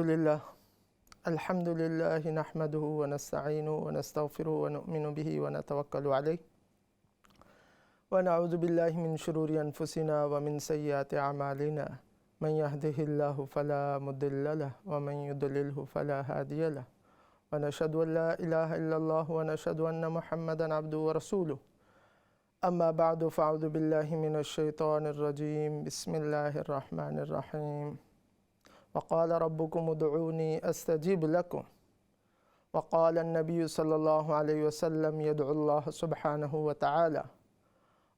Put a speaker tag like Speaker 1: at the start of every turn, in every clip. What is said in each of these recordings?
Speaker 1: الحمد لله نحمده ونستعينه ونستغفره ونؤمن به ونتوكل عليه ونعوذ بالله من شرور أنفسنا ومن سيئات أعمالنا من يهده الله فلا مضل له ومن يضلله فلا هادي له ونشهد أن لا إله إلا الله ونشهد أن محمدا عبده ورسوله أما بعد فأعوذ بالله من الشيطان الرجيم بسم الله الرحمن الرحيم وقال ربكم ادعوني أستجيب لكم وقال النبي صلى الله عليه وسلم يدعو الله سبحانه وتعالى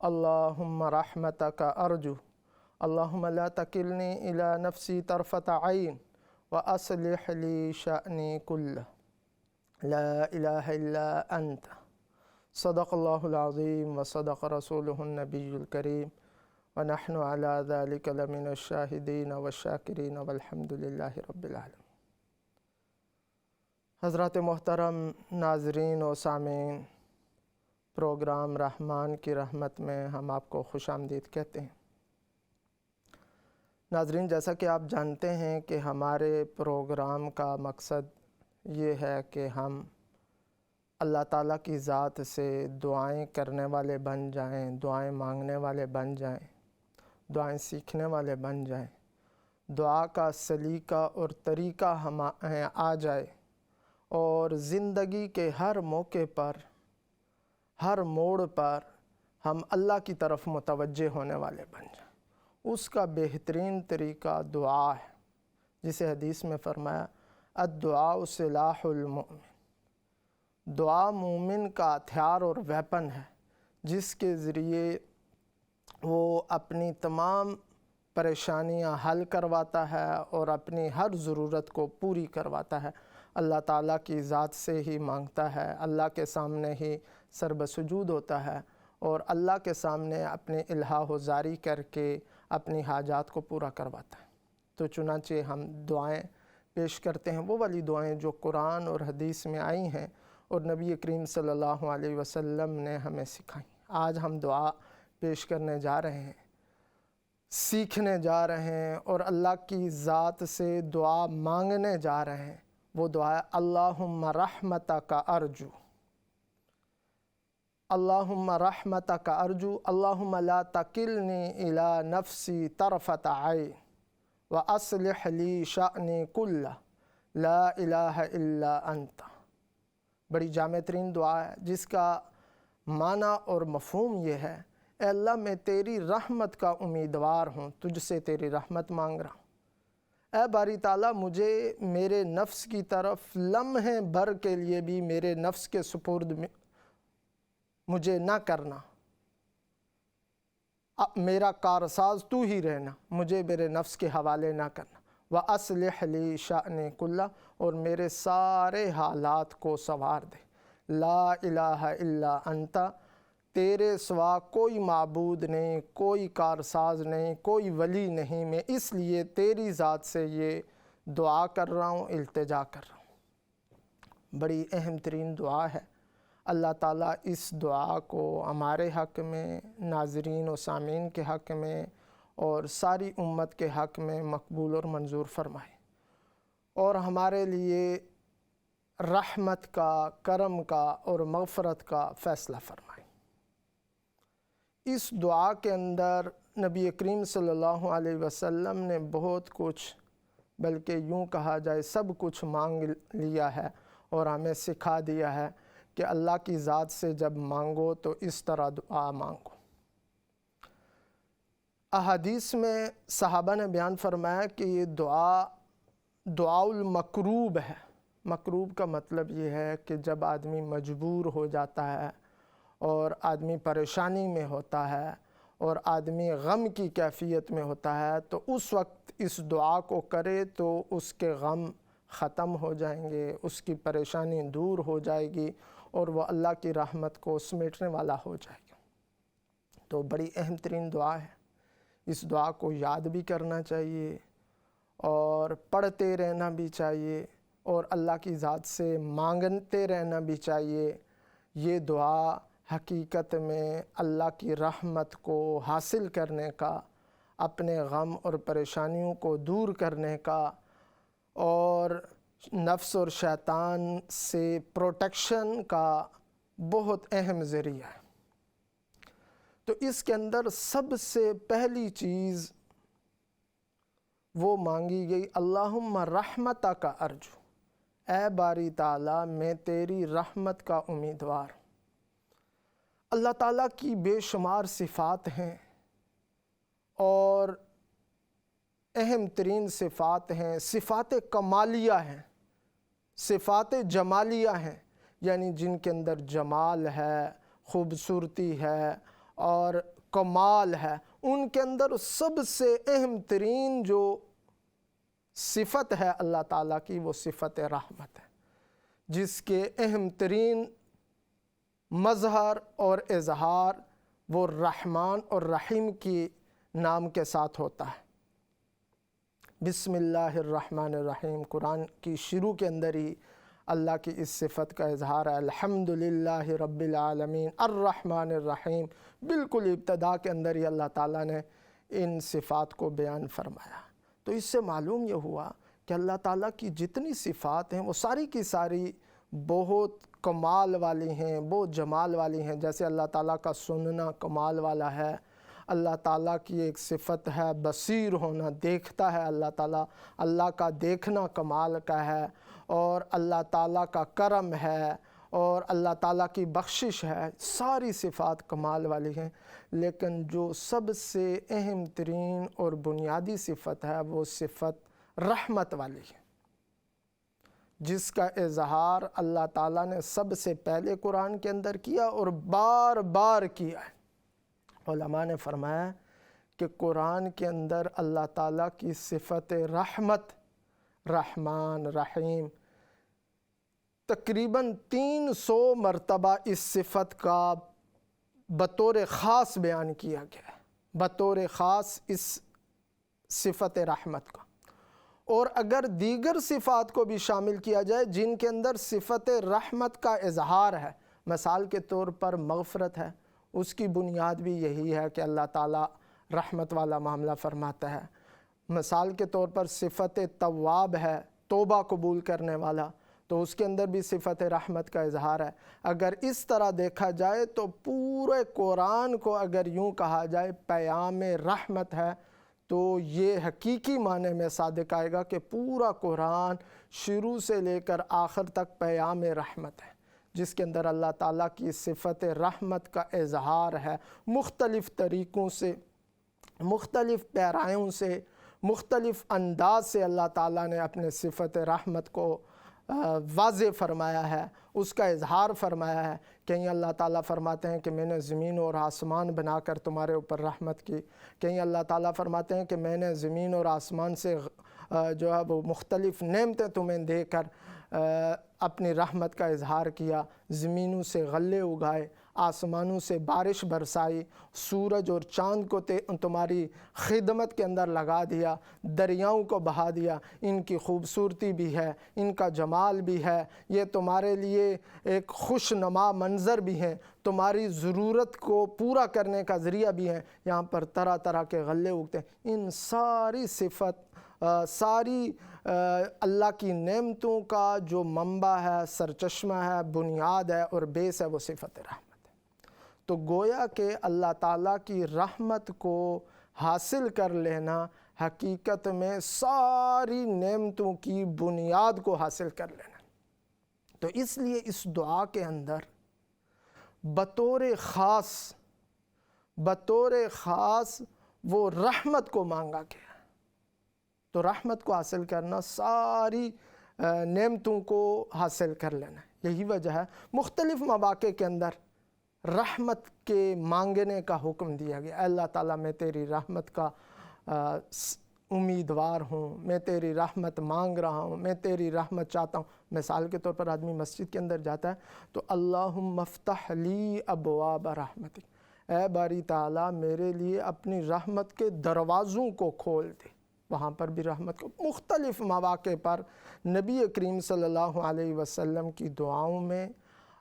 Speaker 1: اللهم رحمتك أرجو اللهم لا تكلني إلى نفسي طرفة عين وأصلح لي شأني كله لا إله إلا أنت صدق الله العظيم وصدق رسوله النبي الكريم ونحن على ذلك لمن الشاهدين والشاكرين والحمد لله رب العالمين۔ حضرات محترم ناظرین و سامعین، پروگرام رحمان کی رحمت میں ہم آپ کو خوش آمدید کہتے ہیں۔ ناظرین، جیسا کہ آپ جانتے ہیں کہ ہمارے پروگرام کا مقصد یہ ہے کہ ہم اللہ تعالیٰ کی ذات سے دعائیں کرنے والے بن جائیں، دعائیں مانگنے والے بن جائیں، دعائیں سیکھنے والے بن جائیں، دعا کا سلیقہ اور طریقہ ہمیں آ جائے اور زندگی کے ہر موقع پر، ہر موڑ پر ہم اللہ کی طرف متوجہ ہونے والے بن جائیں۔ اس کا بہترین طریقہ دعا ہے، جسے حدیث میں فرمایا الدعاء سلاح المؤمن۔ دعا مومن کا ہتھیار اور ویپن ہے، جس کے ذریعے وہ اپنی تمام پریشانیاں حل کرواتا ہے اور اپنی ہر ضرورت کو پوری کرواتا ہے۔ اللہ تعالیٰ کی ذات سے ہی مانگتا ہے، اللہ کے سامنے ہی سر بسجود ہوتا ہے اور اللہ کے سامنے اپنے الحاح و زاری کر کے اپنی حاجات کو پورا کرواتا ہے۔ تو چنانچہ ہم دعائیں پیش کرتے ہیں، وہ والی دعائیں جو قرآن اور حدیث میں آئی ہیں اور نبی کریم صلی اللہ علیہ وسلم نے ہمیں سکھائیں۔ آج ہم دعا پیش کرنے جا رہے ہیں، سیکھنے جا رہے ہیں اور اللہ کی ذات سے دعا مانگنے جا رہے ہیں۔ وہ دعا ہے اللہم رحمتک ارجو، اللہم رحمتک ارجو اللہم لا تکلنی الی نفسی طرفۃ عین واصلح لی شأنی کلہ لا الہ الا انت۔ بڑی جامع ترین دعا ہے، جس کا معنی اور مفہوم یہ ہے، اے اللہ میں تیری رحمت کا امیدوار ہوں، تجھ سے تیری رحمت مانگ رہا ہوں۔ اے باری تعالیٰ، مجھے میرے نفس کی طرف لمحے بھر کے لیے بھی میرے نفس کے سپرد مجھے نہ کرنا، میرا کارساز تو ہی رہنا، مجھے میرے نفس کے حوالے نہ کرنا۔ وَأَصْلِحْ لِي شَأْنِي كُلَّهُ، اور میرے سارے حالات کو سنوار دے۔ لا الہ الا انت، تیرے سوا کوئی معبود نہیں، کوئی کارساز نہیں، کوئی ولی نہیں، میں اس لیے تیری ذات سے یہ دعا کر رہا ہوں، التجا کر رہا ہوں۔ بڑی اہم ترین دعا ہے۔ اللہ تعالیٰ اس دعا کو ہمارے حق میں، ناظرین و سامعین کے حق میں اور ساری امت کے حق میں مقبول اور منظور فرمائے اور ہمارے لیے رحمت کا، کرم کا اور مغفرت کا فیصلہ فرمائے۔ اس دعا کے اندر نبی کریم صلی اللہ علیہ وسلم نے بہت کچھ، بلکہ یوں کہا جائے سب کچھ مانگ لیا ہے اور ہمیں سکھا دیا ہے کہ اللہ کی ذات سے جب مانگو تو اس طرح دعا مانگو۔ احادیث میں صحابہ نے بیان فرمایا کہ یہ دعا المکروب ہے۔ مکروب کا مطلب یہ ہے کہ جب آدمی مجبور ہو جاتا ہے اور آدمی پریشانی میں ہوتا ہے اور آدمی غم کی کیفیت میں ہوتا ہے، تو اس وقت اس دعا کو کرے تو اس کے غم ختم ہو جائیں گے، اس کی پریشانی دور ہو جائے گی اور وہ اللہ کی رحمت کو سمیٹنے والا ہو جائے گا۔ تو بڑی اہم ترین دعا ہے، اس دعا کو یاد بھی کرنا چاہیے اور پڑھتے رہنا بھی چاہیے اور اللہ کی ذات سے مانگتے رہنا بھی چاہیے۔ یہ دعا حقیقت میں اللہ کی رحمت کو حاصل کرنے کا، اپنے غم اور پریشانیوں کو دور کرنے کا اور نفس اور شیطان سے پروٹیکشن کا بہت اہم ذریعہ ہے۔ تو اس کے اندر سب سے پہلی چیز وہ مانگی گئی، اللہم رحمتک ارجو، اے باری تعالیٰ میں تیری رحمت کا امیدوار ہوں۔ اللہ تعالیٰ کی بے شمار صفات ہیں اور اہم ترین صفات ہیں، صفات کمالیہ ہیں، صفات جمالیہ ہیں، یعنی جن کے اندر جمال ہے، خوبصورتی ہے اور کمال ہے۔ ان کے اندر سب سے اہم ترین جو صفت ہے اللہ تعالیٰ کی وہ صفت رحمت ہے، جس کے اہم ترین مظہر اور اظہار وہ رحمان اور رحیم کی نام کے ساتھ ہوتا ہے۔ بسم اللہ الرحمن الرحیم، قرآن کی شروع کے اندر ہی اللہ کی اس صفت کا اظہار ہے، الحمدللہ رب العالمین الرحمن الرحیم۔ بالکل ابتدا کے اندر ہی اللہ تعالیٰ نے ان صفات کو بیان فرمایا۔ تو اس سے معلوم یہ ہوا کہ اللہ تعالیٰ کی جتنی صفات ہیں وہ ساری کی ساری بہت کمال والی ہیں، بہت جمال والی ہیں۔ جیسے اللہ تعالیٰ کا سننا کمال والا ہے، اللہ تعالیٰ کی ایک صفت ہے بصیر ہونا، دیکھتا ہے اللہ تعالیٰ، اللہ کا دیکھنا کمال کا ہے، اور اللہ تعالیٰ کا کرم ہے اور اللہ تعالیٰ کی بخشش ہے، ساری صفات کمال والی ہیں۔ لیکن جو سب سے اہم ترین اور بنیادی صفت ہے وہ صفت رحمت والی ہے، جس کا اظہار اللہ تعالیٰ نے سب سے پہلے قرآن کے اندر کیا اور بار بار کیا ہے۔ علماء نے فرمایا کہ قرآن کے اندر اللہ تعالیٰ کی صفت رحمت، رحمان، رحیم، تقریباً 300 مرتبہ اس صفت کا بطور خاص بیان کیا گیا ہے، بطور خاص اس صفت رحمت کا۔ اور اگر دیگر صفات کو بھی شامل کیا جائے جن کے اندر صفت رحمت کا اظہار ہے، مثال کے طور پر مغفرت ہے، اس کی بنیاد بھی یہی ہے کہ اللہ تعالیٰ رحمت والا معاملہ فرماتا ہے۔ مثال کے طور پر صفت تواب ہے، توبہ قبول کرنے والا، تو اس کے اندر بھی صفت رحمت کا اظہار ہے۔ اگر اس طرح دیکھا جائے تو پورے قرآن کو اگر یوں کہا جائے پیام رحمت ہے، تو یہ حقیقی معنی میں صادق آئے گا کہ پورا قرآن شروع سے لے کر آخر تک پیام رحمت ہے، جس کے اندر اللہ تعالیٰ کی صفت رحمت کا اظہار ہے، مختلف طریقوں سے، مختلف پیرایوں سے، مختلف انداز سے اللہ تعالیٰ نے اپنے صفت رحمت کو واضح فرمایا ہے، اس کا اظہار فرمایا ہے۔ کہیں اللہ تعالیٰ فرماتے ہیں کہ میں نے زمین اور آسمان بنا کر تمہارے اوپر رحمت کی، کہیں اللہ تعالیٰ فرماتے ہیں کہ میں نے زمین اور آسمان سے جو ہے وہ مختلف نعمتیں تمہیں دے کر اپنی رحمت کا اظہار کیا، زمینوں سے غلے اگائے، آسمانوں سے بارش برسائی، سورج اور چاند کو تمہاری خدمت کے اندر لگا دیا، دریاؤں کو بہا دیا۔ ان کی خوبصورتی بھی ہے، ان کا جمال بھی ہے، یہ تمہارے لیے ایک خوش نما منظر بھی ہیں، تمہاری ضرورت کو پورا کرنے کا ذریعہ بھی ہیں۔ یہاں پر طرح طرح کے غلے اگتے ہیں۔ ان ساری صفت، ساری اللہ کی نعمتوں کا جو منبع ہے، سرچشمہ ہے، بنیاد ہے اور بیس ہے، وہ صفت رحمت ہے۔ تو گویا کہ اللہ تعالیٰ کی رحمت کو حاصل کر لینا حقیقت میں ساری نعمتوں کی بنیاد کو حاصل کر لینا۔ تو اس لیے اس دعا کے اندر بطور خاص وہ رحمت کو مانگا گیا۔ تو رحمت کو حاصل کرنا ساری نعمتوں کو حاصل کر لینا، یہی وجہ ہے مختلف مواقع کے اندر رحمت کے مانگنے کا حکم دیا گیا۔ اے اللہ تعالیٰ میں تیری رحمت کا امیدوار ہوں، میں تیری رحمت مانگ رہا ہوں، میں تیری رحمت چاہتا ہوں۔ مثال کے طور پر آدمی مسجد کے اندر جاتا ہے تو اللہم افتح لی ابواب رحمتک، اے باری تعالیٰ میرے لیے اپنی رحمت کے دروازوں کو کھول دے۔ وہاں پر بھی رحمت کو مختلف مواقع پر نبی کریم صلی اللہ علیہ وسلم کی دعاؤں میں،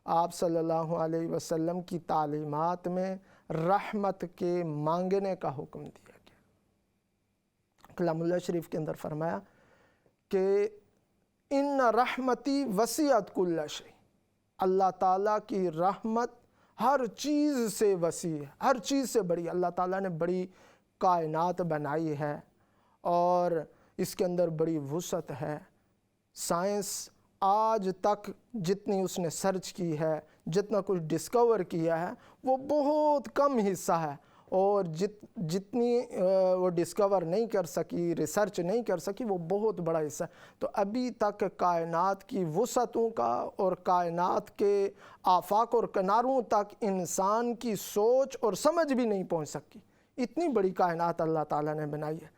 Speaker 1: آپ صلی اللہ علیہ وسلم کی تعلیمات میں رحمت کے مانگنے کا حکم دیا گیا۔ کلام اللہ شریف کے اندر فرمایا کہ ان رحمتی وسعت کل شیء، اللہ تعالیٰ کی رحمت ہر چیز سے وسیع ہے، ہر چیز سے بڑی۔ اللہ تعالیٰ نے بڑی کائنات بنائی ہے اور اس کے اندر بڑی وسعت ہے۔ سائنس آج تک جتنی اس نے سرچ کی ہے، جتنا کچھ ڈسکور کیا ہے، وہ بہت کم حصہ ہے، اور جتنی وہ ڈسکور نہیں کر سکی، ریسرچ نہیں کر سکی، وہ بہت بڑا حصہ ہے۔ تو ابھی تک کائنات کی وسعتوں کا اور کائنات کے آفاق اور کناروں تک انسان کی سوچ اور سمجھ بھی نہیں پہنچ سکی، اتنی بڑی کائنات اللہ تعالیٰ نے بنائی ہے۔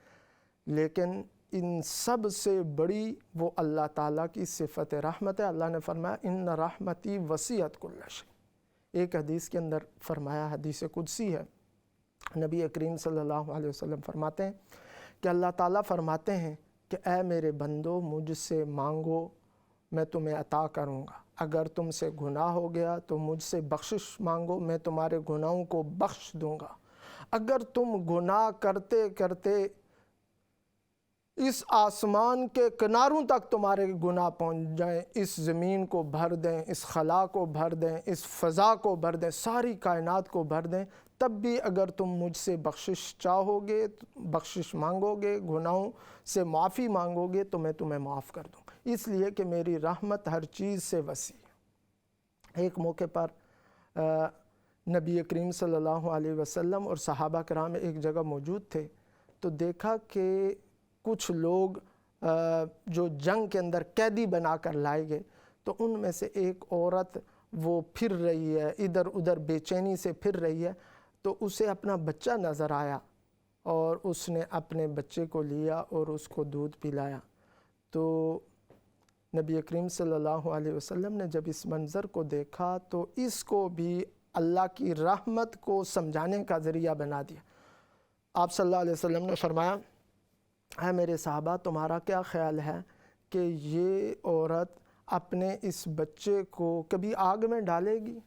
Speaker 1: لیکن ان سب سے بڑی وہ اللہ تعالیٰ کی صفت رحمت ہے۔ اللہ نے فرمایا ان رحمتی وسعت کل شیء۔ ایک حدیث کے اندر فرمایا، حدیث قدسی ہے، نبی کریم صلی اللہ علیہ وسلم فرماتے ہیں کہ اللہ تعالیٰ فرماتے ہیں کہ اے میرے بندو، مجھ سے مانگو میں تمہیں عطا کروں گا، اگر تم سے گناہ ہو گیا تو مجھ سے بخشش مانگو، میں تمہارے گناہوں کو بخش دوں گا۔ اگر تم گناہ کرتے کرتے اس آسمان کے کناروں تک تمہارے گناہ پہنچ جائیں، اس زمین کو بھر دیں، اس خلا کو بھر دیں، اس فضا کو بھر دیں، ساری کائنات کو بھر دیں، تب بھی اگر تم مجھ سے بخشش چاہو گے، بخشش مانگو گے، گناہوں سے معافی مانگو گے، تو میں تمہیں معاف کر دوں، اس لیے کہ میری رحمت ہر چیز سے وسیع ہے۔ ایک موقع پر نبی کریم صلی اللہ علیہ وسلم اور صحابہ کرام ایک جگہ موجود تھے، تو دیکھا کہ کچھ لوگ جو جنگ کے اندر قیدی بنا کر لائے گئے، تو ان میں سے ایک عورت وہ پھر رہی ہے، ادھر ادھر بے چینی سے پھر رہی ہے، تو اسے اپنا بچہ نظر آیا اور اس نے اپنے بچے کو لیا اور اس کو دودھ پلایا۔ تو نبی کریم صلی اللہ علیہ وسلم نے جب اس منظر کو دیکھا تو اس کو بھی اللہ کی رحمت کو سمجھانے کا ذریعہ بنا دیا۔ آپ صلی اللہ علیہ وسلم نے فرمایا، اے میرے صحابہ، تمہارا کیا خیال ہے کہ یہ عورت اپنے اس بچے کو کبھی آگ میں ڈالے گی؟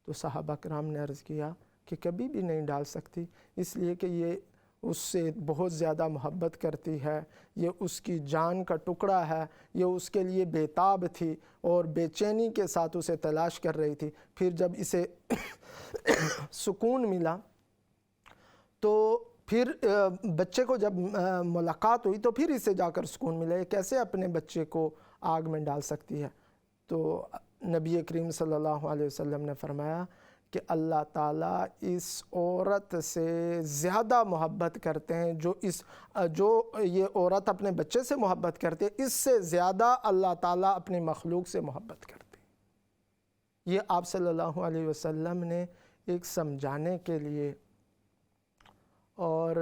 Speaker 1: تو صحابہ کرام نے عرض کیا کہ کبھی بھی نہیں ڈال سکتی، اس لیے کہ یہ اس سے بہت زیادہ محبت کرتی ہے، یہ اس کی جان کا ٹکڑا ہے، یہ اس کے لیے بےتاب تھی اور بے چینی کے ساتھ اسے تلاش کر رہی تھی۔ پھر جب اسے سکون ملا تو پھر بچے کو جب ملاقات ہوئی تو پھر اسے جا کر سکون ملا، یہ کیسے اپنے بچے کو آگ میں ڈال سکتی ہے؟ تو نبی کریم صلی اللہ علیہ وسلم نے فرمایا کہ اللہ تعالیٰ اس عورت سے زیادہ محبت کرتے ہیں، جو یہ عورت اپنے بچے سے محبت کرتے ہیں، اس سے زیادہ اللہ تعالیٰ اپنی مخلوق سے محبت کرتے ہیں۔ یہ آپ صلی اللہ علیہ وسلم نے ایک سمجھانے کے لیے اور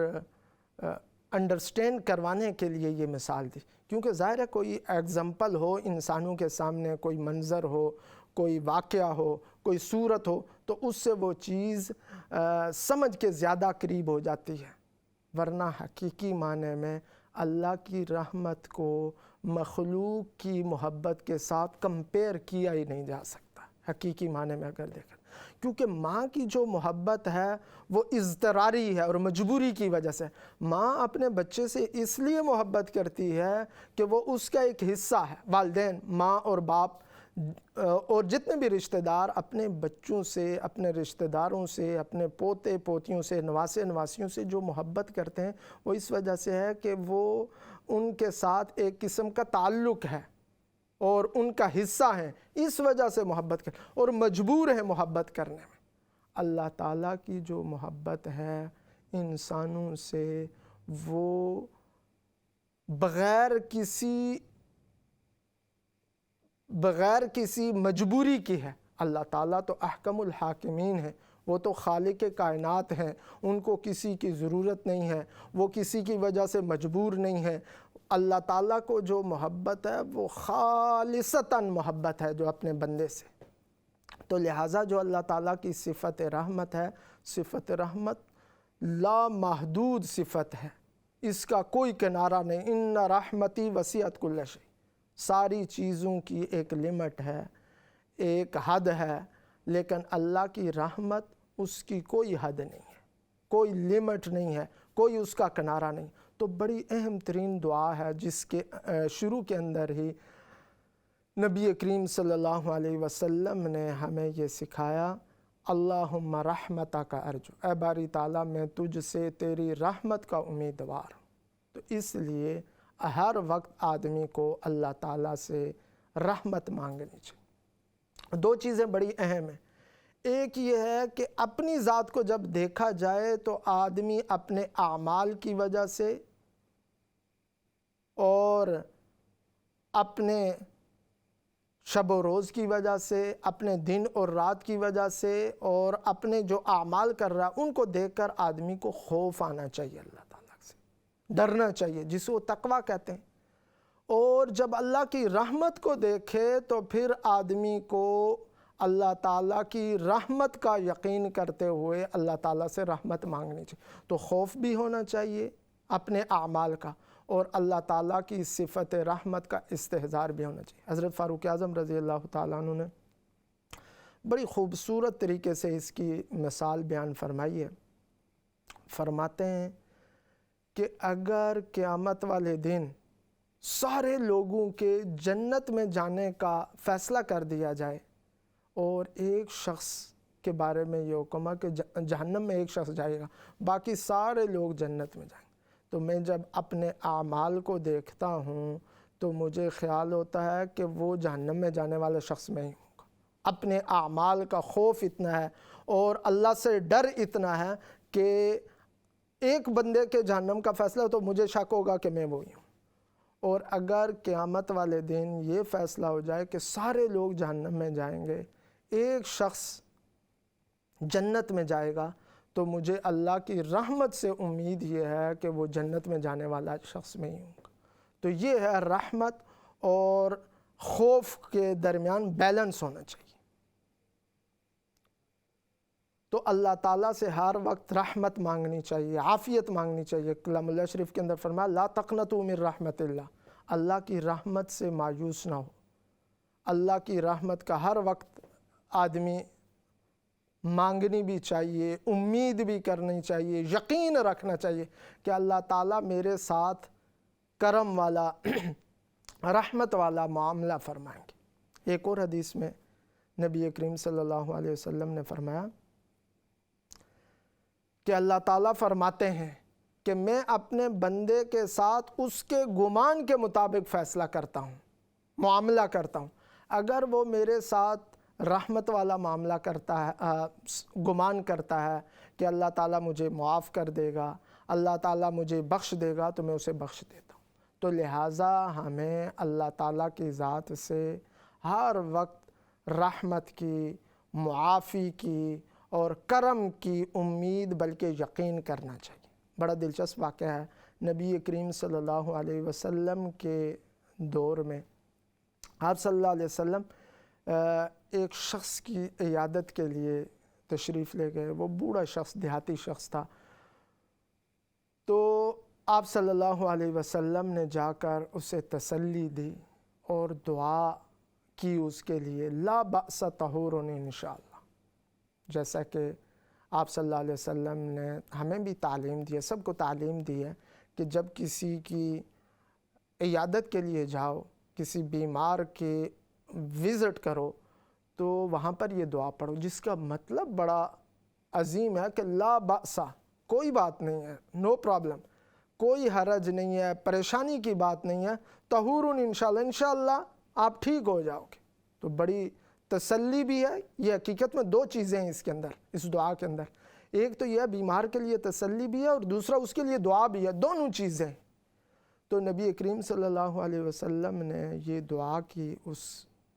Speaker 1: انڈرسٹینڈ کروانے کے لیے یہ مثال دی، کیونکہ ظاہر ہے کوئی ایگزامپل ہو انسانوں کے سامنے، کوئی منظر ہو، کوئی واقعہ ہو، کوئی صورت ہو، تو اس سے وہ چیز سمجھ کے زیادہ قریب ہو جاتی ہے، ورنہ حقیقی معنی میں اللہ کی رحمت کو مخلوق کی محبت کے ساتھ کمپیئر کیا ہی نہیں جا سکتا حقیقی معنی میں اگر دیکھیں، کیونکہ ماں کی جو محبت ہے وہ اضطراری ہے اور مجبوری کی وجہ سے۔ ماں اپنے بچے سے اس لیے محبت کرتی ہے کہ وہ اس کا ایک حصہ ہے۔ والدین، ماں اور باپ اور جتنے بھی رشتہ دار اپنے بچوں سے، اپنے رشتہ داروں سے، اپنے پوتے پوتیوں سے، نواسے نواسیوں سے جو محبت کرتے ہیں، وہ اس وجہ سے ہے کہ وہ ان کے ساتھ ایک قسم کا تعلق ہے اور ان کا حصہ ہیں، اس وجہ سے محبت کرتے ہیں اور مجبور ہیں محبت کرنے میں۔ اللہ تعالیٰ کی جو محبت ہے انسانوں سے، وہ بغیر کسی مجبوری کی ہے۔ اللہ تعالیٰ تو احکم الحاکمین ہے، وہ تو خالق کائنات ہیں، ان کو کسی کی ضرورت نہیں ہے، وہ کسی کی وجہ سے مجبور نہیں ہے۔ اللہ تعالیٰ کو جو محبت ہے وہ خالصتاً محبت ہے جو اپنے بندے سے، تو لہٰذا جو اللہ تعالیٰ کی صفت رحمت ہے، صفت رحمت لامحدود صفت ہے، اس کا کوئی کنارہ نہیں۔ ان رحمتی وسعت کل شیء، ساری چیزوں کی ایک لمٹ ہے، ایک حد ہے، لیکن اللہ کی رحمت اس کی کوئی حد نہیں ہے، کوئی لمٹ نہیں ہے، کوئی اس کا کنارہ نہیں۔ تو بڑی اہم ترین دعا ہے جس کے شروع کے اندر ہی نبی کریم صلی اللہ علیہ وسلم نے ہمیں یہ سکھایا، اللہم رحمتک ارجو، اے باری تعالیٰ میں تجھ سے تیری رحمت کا امیدوار ہوں۔ تو اس لیے ہر وقت آدمی کو اللہ تعالیٰ سے رحمت مانگنی چاہیے۔ دو چیزیں بڑی اہم ہیں، ایک یہ ہے کہ اپنی ذات کو جب دیکھا جائے تو آدمی اپنے اعمال کی وجہ سے اور اپنے شب و روز کی وجہ سے، اپنے دن اور رات کی وجہ سے، اور اپنے جو اعمال کر رہا ہے ان کو دیکھ کر آدمی کو خوف آنا چاہیے، اللہ تعالیٰ سے ڈرنا چاہیے، جسے وہ تقویٰ کہتے ہیں۔ اور جب اللہ کی رحمت کو دیکھے تو پھر آدمی کو اللہ تعالیٰ کی رحمت کا یقین کرتے ہوئے اللہ تعالیٰ سے رحمت مانگنی چاہیے۔ تو خوف بھی ہونا چاہیے اپنے اعمال کا، اور اللہ تعالیٰ کی صفت رحمت کا استحضار بھی ہونا چاہیے۔ حضرت فاروق اعظم رضی اللہ تعالیٰ عنہ نے بڑی خوبصورت طریقے سے اس کی مثال بیان فرمائی ہے۔ فرماتے ہیں کہ اگر قیامت والے دن سارے لوگوں کے جنت میں جانے کا فیصلہ کر دیا جائے اور ایک شخص کے بارے میں یہ حکم ہے کہ جہنم میں ایک شخص جائے گا، باقی سارے لوگ جنت میں جائیں گے، تو میں جب اپنے اعمال کو دیکھتا ہوں تو مجھے خیال ہوتا ہے کہ وہ جہنم میں جانے والا شخص میں ہی ہوں گا۔ اپنے اعمال کا خوف اتنا ہے اور اللہ سے ڈر اتنا ہے کہ ایک بندے کے جہنم کا فیصلہ ہو تو مجھے شک ہوگا کہ میں وہی ہوں۔ اور اگر قیامت والے دن یہ فیصلہ ہو جائے کہ سارے لوگ جہنم میں جائیں گے، ایک شخص جنت میں جائے گا، تو مجھے اللہ کی رحمت سے امید یہ ہے کہ وہ جنت میں جانے والا شخص میں ہی ہوں گا۔ تو یہ ہے رحمت اور خوف کے درمیان بیلنس ہونا چاہیے۔ تو اللہ تعالیٰ سے ہر وقت رحمت مانگنی چاہیے، عافیت مانگنی چاہیے۔ کلام اللہ شریف کے اندر فرمایا لا تقنطوا من رحمت اللہ، اللہ کی رحمت سے مایوس نہ ہو۔ اللہ کی رحمت کا ہر وقت آدمی مانگنی بھی چاہیے، امید بھی کرنی چاہیے، یقین رکھنا چاہیے کہ اللہ تعالیٰ میرے ساتھ کرم والا رحمت والا معاملہ فرمائیں گے۔ ایک اور حدیث میں نبی کریم صلی اللہ علیہ وسلم نے فرمایا کہ اللہ تعالیٰ فرماتے ہیں کہ میں اپنے بندے کے ساتھ اس کے گمان کے مطابق فیصلہ کرتا ہوں، معاملہ کرتا ہوں۔ اگر وہ میرے ساتھ رحمت والا معاملہ کرتا ہے، گمان کرتا ہے کہ اللہ تعالیٰ مجھے معاف کر دے گا، اللہ تعالیٰ مجھے بخش دے گا، تو میں اسے بخش دیتا ہوں۔ تو لہٰذا ہمیں اللہ تعالیٰ کی ذات سے ہر وقت رحمت کی، معافی کی اور کرم کی امید بلکہ یقین کرنا چاہیے۔ بڑا دلچسپ واقعہ ہے، نبی کریم صلی اللہ علیہ وسلم کے دور میں آپ صلی اللہ علیہ وسلم ایک شخص کی عیادت کے لیے تشریف لے گئے۔ وہ بوڑھا شخص، دیہاتی شخص تھا۔ تو آپ صلی اللہ علیہ وسلم نے جا کر اسے تسلی دی اور دعا کی اس کے لیے، لا بأس طہور انشاءاللہ۔ جیسا کہ آپ صلی اللہ علیہ وسلم نے ہمیں بھی تعلیم دی ہے، سب کو تعلیم دی ہے کہ جب کسی کی عیادت کے لیے جاؤ، کسی بیمار کے وزٹ کرو، تو وہاں پر یہ دعا پڑھو، جس کا مطلب بڑا عظیم ہے کہ لا بأس، کوئی بات نہیں ہے، نو پرابلم، کوئی حرج نہیں ہے، پریشانی کی بات نہیں ہے، طہور انشاءاللہ، انشاءاللہ آپ ٹھیک ہو جاؤ گے۔ تو بڑی تسلی بھی ہے۔ یہ حقیقت میں دو چیزیں ہیں اس کے اندر، اس دعا کے اندر، ایک تو یہ بیمار کے لیے تسلی بھی ہے اور دوسرا اس کے لیے دعا بھی ہے، دونوں چیزیں۔ تو نبی کریم صلی اللہ علیہ وسلم نے یہ دعا کی اس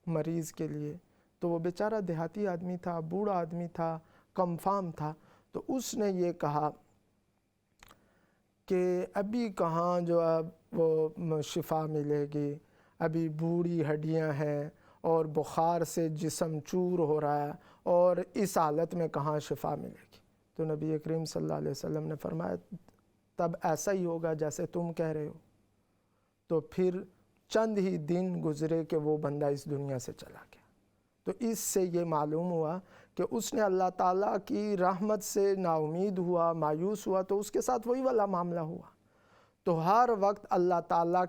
Speaker 1: مریض کے لیے، تو وہ بیچارہ دیہاتی آدمی تھا، بوڑھا آدمی تھا، کم فہم تھا، تو اس نے یہ کہا کہ ابھی کہاں جو اب وہ شفا ملے گی، ابھی بوڑھی ہڈیاں ہیں اور بخار سے جسم چور ہو رہا ہے، اور اس حالت میں کہاں شفا ملے گی۔ تو نبی کریم صلی اللہ علیہ وسلم نے فرمایا تب ایسا ہی ہوگا جیسے تم کہہ رہے ہو۔ تو پھر چند ہی دن گزرے کہ وہ بندہ اس دنیا سے چلا گیا۔ تو اس سے یہ معلوم ہوا کہ اس نے اللہ تعالیٰ کی رحمت سے نا امید ہوا، مایوس ہوا، تو اس کے ساتھ وہی والا معاملہ ہوا۔ تو ہر وقت اللہ تعالیٰ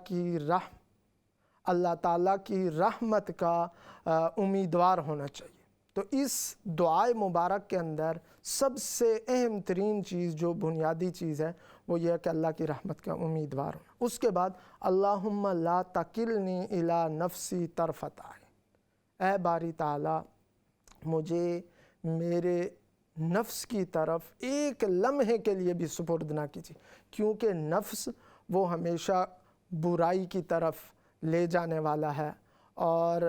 Speaker 1: کی رحمت کا امیدوار ہونا چاہیے۔ تو اس دعائے مبارک کے اندر سب سے اہم ترین چیز جو بنیادی چیز ہے وہ یہ ہے کہ اللہ کی رحمت کا امیدوار ہونا۔ اس کے بعد اللہم لا تکلنی الی نفسی طرفۃ عین، اے باری تعالیٰ مجھے میرے نفس کی طرف ایک لمحے کے لیے بھی سپرد نہ کیجیے، کیونکہ نفس وہ ہمیشہ برائی کی طرف لے جانے والا ہے اور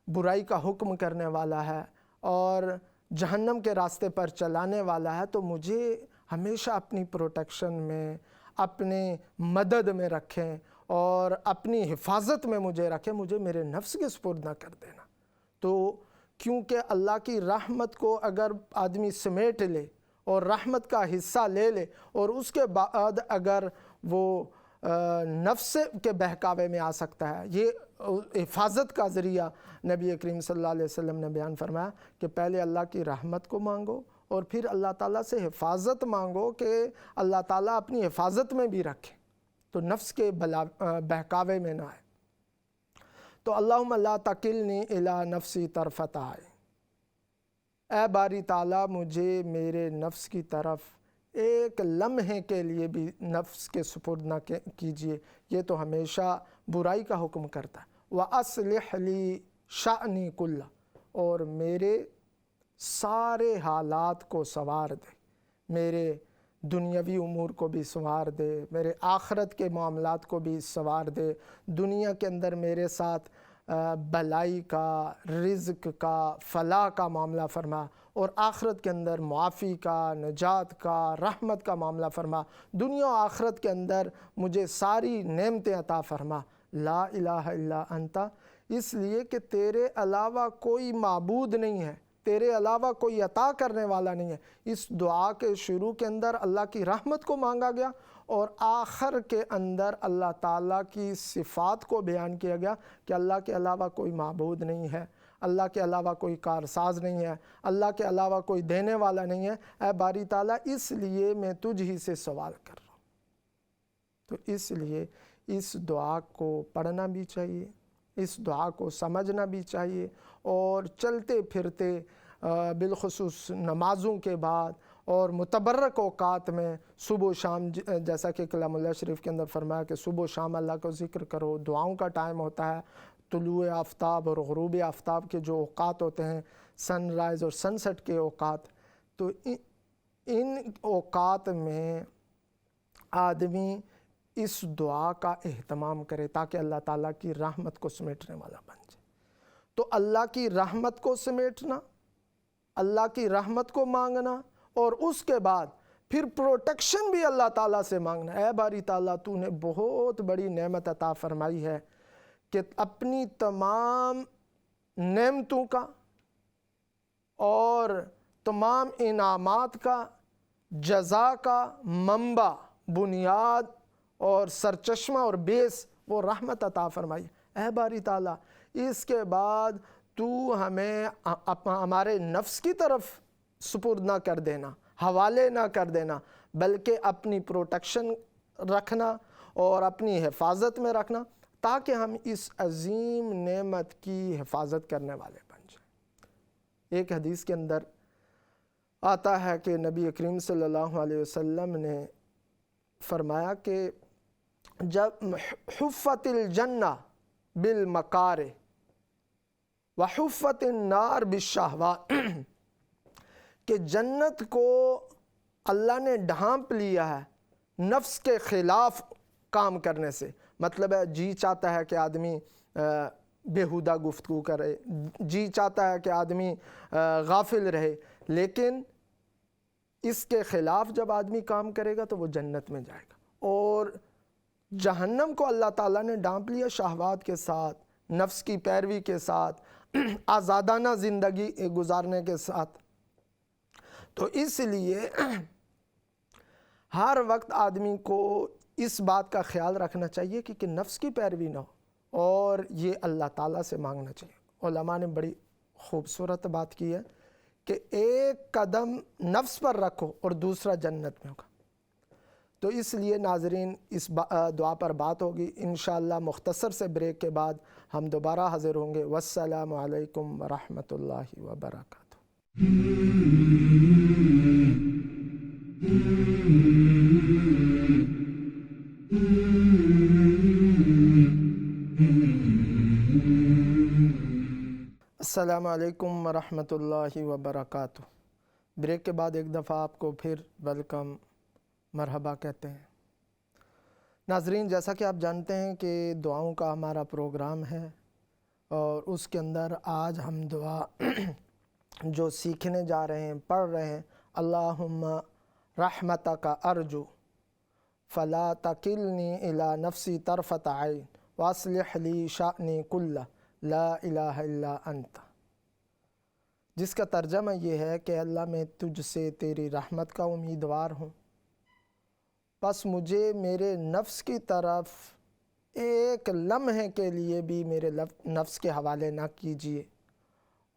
Speaker 1: برائی کا حکم کرنے والا ہے اور جہنم کے راستے پر چلانے والا ہے۔ تو مجھے ہمیشہ اپنی پروٹیکشن میں، اپنے مدد میں رکھیں اور اپنی حفاظت میں مجھے رکھیں، مجھے میرے نفس کے سپرد نہ کر دینا۔ تو کیونکہ اللہ کی رحمت کو اگر آدمی سمیٹ لے اور رحمت کا حصہ لے لے اور اس کے بعد اگر وہ نفس کے بہکاوے میں آ سکتا ہے، یہ حفاظت کا ذریعہ نبی کریم صلی اللہ علیہ وسلم نے بیان فرمایا کہ پہلے اللہ کی رحمت کو مانگو اور پھر اللہ تعالیٰ سے حفاظت مانگو کہ اللہ تعالیٰ اپنی حفاظت میں بھی رکھے، تو نفس کے بہکاوے میں نہ آئے۔ تو اللہم لا تکلنی الی نفسی طرفۃ عین، اے باری تعالیٰ مجھے میرے نفس کی طرف ایک لمحے کے لیے بھی نفس کے سپرد نہ کیجیے، یہ تو ہمیشہ برائی کا حکم کرتا ہے۔ وَأَصْلِحْ لِي شَأْنِي كُلَّهُ، اور میرے سارے حالات کو سنوار دے، میرے دنیاوی امور کو بھی سنوار دے، میرے آخرت کے معاملات کو بھی سنوار دے، دنیا کے اندر میرے ساتھ بھلائی کا، رزق کا، فلاح کا معاملہ فرما، اور آخرت کے اندر معافی کا، نجات کا، رحمت کا معاملہ فرما، دنیا و آخرت کے اندر مجھے ساری نعمتیں عطا فرما۔ لا الہ الا انت، اس لیے کہ تیرے علاوہ کوئی معبود نہیں ہے، تیرے علاوہ کوئی عطا کرنے والا نہیں ہے۔ اس دعا کے شروع کے اندر اللہ کی رحمت کو مانگا گیا اور آخر کے اندر اللہ تعالیٰ کی صفات کو بیان کیا گیا کہ اللہ کے علاوہ کوئی معبود نہیں ہے، اللہ کے علاوہ کوئی کارساز نہیں ہے، اللہ کے علاوہ کوئی دینے والا نہیں ہے۔ اے باری تعالیٰ اس لیے میں تجھ ہی سے سوال کر رہا ہوں۔ تو اس لیے اس دعا کو پڑھنا بھی چاہیے، اس دعا کو سمجھنا بھی چاہیے، اور چلتے پھرتے بالخصوص نمازوں کے بعد اور متبرک اوقات میں صبح و شام، جیسا کہ کلام اللہ شریف کے اندر فرمایا کہ صبح و شام اللہ کو ذکر کرو، دعاؤں کا ٹائم ہوتا ہے، طلوع آفتاب اور غروب آفتاب کے جو اوقات ہوتے ہیں، سن رائز اور سن سیٹ کے اوقات، تو ان اوقات میں آدمی اس دعا کا اہتمام کرے تاکہ اللہ تعالیٰ کی رحمت کو سمیٹنے والا بن جائے۔ تو اللہ کی رحمت کو سمیٹنا، اللہ کی رحمت کو مانگنا، اور اس کے بعد پھر پروٹیکشن بھی اللہ تعالیٰ سے مانگنا۔ اے باری تعالیٰ تو نے بہت بڑی نعمت عطا فرمائی ہے کہ اپنی تمام نعمتوں کا اور تمام انعامات کا، جزا کا منبع، بنیاد اور سرچشمہ اور بیس وہ رحمت عطا فرمائی۔ اے باری تعالیٰ اس کے بعد تو ہمیں ہمارے نفس کی طرف سپرد نہ کر دینا، حوالے نہ کر دینا، بلکہ اپنی پروٹیکشن رکھنا اور اپنی حفاظت میں رکھنا تاکہ ہم اس عظیم نعمت کی حفاظت کرنے والے بن جائیں۔ ایک حدیث کے اندر آتا ہے کہ نبی کریم صلی اللہ علیہ وسلم نے فرمایا کہ جب حفت الجنہ بالمکارہ وحفت النار بالشہوات، کہ جنت کو اللہ نے ڈھانپ لیا ہے نفس کے خلاف کام کرنے سے، مطلب ہے جی چاہتا ہے کہ آدمی بیہودہ گفتگو کرے، جی چاہتا ہے کہ آدمی غافل رہے، لیکن اس کے خلاف جب آدمی کام کرے گا تو وہ جنت میں جائے گا۔ اور جہنم کو اللہ تعالیٰ نے ڈھانپ لیا شہوات کے ساتھ، نفس کی پیروی کے ساتھ، آزادانہ زندگی گزارنے کے ساتھ۔ تو اس لیے ہر وقت آدمی کو اس بات کا خیال رکھنا چاہیے کہ نفس کی پیروی نہ ہو، اور یہ اللہ تعالیٰ سے مانگنا چاہیے۔ علماء نے بڑی خوبصورت بات کی ہے کہ ایک قدم نفس پر رکھو اور دوسرا جنت میں ہوگا۔ تو اس لیے ناظرین اس دعا پر بات ہوگی انشاءاللہ مختصر سے بریک کے بعد ہم دوبارہ حاضر ہوں گے۔ والسلام علیکم ورحمۃ اللہ وبرکاتہ۔ السلام علیکم ورحمۃ اللہ وبرکاتہ۔ بریک کے بعد ایک دفعہ آپ کو پھر ویلکم، مرحبا کہتے ہیں۔ ناظرین، جیسا کہ آپ جانتے ہیں کہ دعاؤں کا ہمارا پروگرام ہے، اور اس کے اندر آج ہم دعا جو سیکھنے جا رہے ہیں، پڑھ رہے ہیں، اللہم رحمتک ارجو فلا تکلنی الی نفسی طرفۃ عین واصلح لی شأنی کلہ لا الہ الا انت، جس کا ترجمہ یہ ہے کہ اللہ میں تجھ سے تیری رحمت کا امیدوار ہوں، بس مجھے میرے نفس کی طرف ایک لمحے کے لیے بھی میرے نفس کے حوالے نہ کیجیے،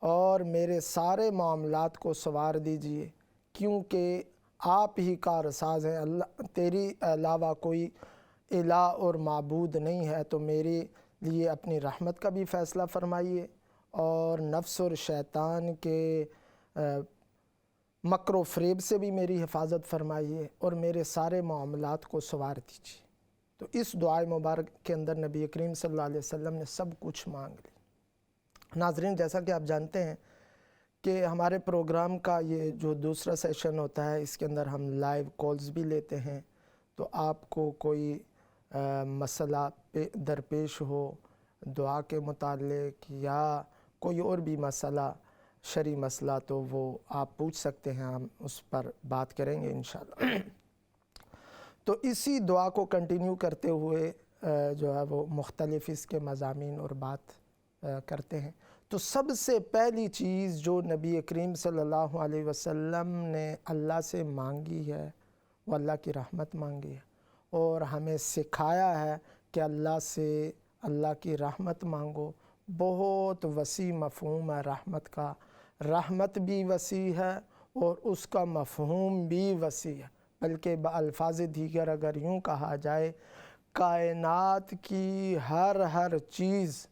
Speaker 1: اور میرے سارے معاملات کو سنوار دیجیے، کیونکہ آپ ہی کارساز ہیں، اللہ تیری علاوہ کوئی الہ اور معبود نہیں ہے، تو میرے لیے اپنی رحمت کا بھی فیصلہ فرمائیے، اور نفس اور شیطان کے مکر و فریب سے بھی میری حفاظت فرمائیے، اور میرے سارے معاملات کو سنوار دیجیے۔ تو اس دعائے مبارک کے اندر نبی کریم صلی اللہ علیہ وسلم نے سب کچھ مانگ لی۔ ناظرین، جیسا کہ آپ جانتے ہیں کہ ہمارے پروگرام کا یہ جو دوسرا سیشن ہوتا ہے، اس کے اندر ہم لائیو کالز بھی لیتے ہیں، تو آپ کو کوئی مسئلہ درپیش ہو دعا کے متعلق یا کوئی اور بھی مسئلہ، شرعی مسئلہ، تو وہ آپ پوچھ سکتے ہیں، ہم اس پر بات کریں گے انشاءاللہ۔ تو اسی دعا کو کنٹینیو کرتے ہوئے جو ہے وہ مختلف اس کے مضامین اور بات کرتے ہیں۔ تو سب سے پہلی چیز جو نبی کریم صلی اللہ علیہ وسلم نے اللہ سے مانگی ہے، وہ اللہ کی رحمت مانگی ہے، اور ہمیں سکھایا ہے کہ اللہ سے اللہ کی رحمت مانگو۔ بہت وسیع مفہوم ہے رحمت کا، رحمت بھی وسیع ہے اور اس کا مفہوم بھی وسیع ہے، بلکہ بالفاظ دیگر اگر یوں کہا جائے، کائنات کی ہر چیز،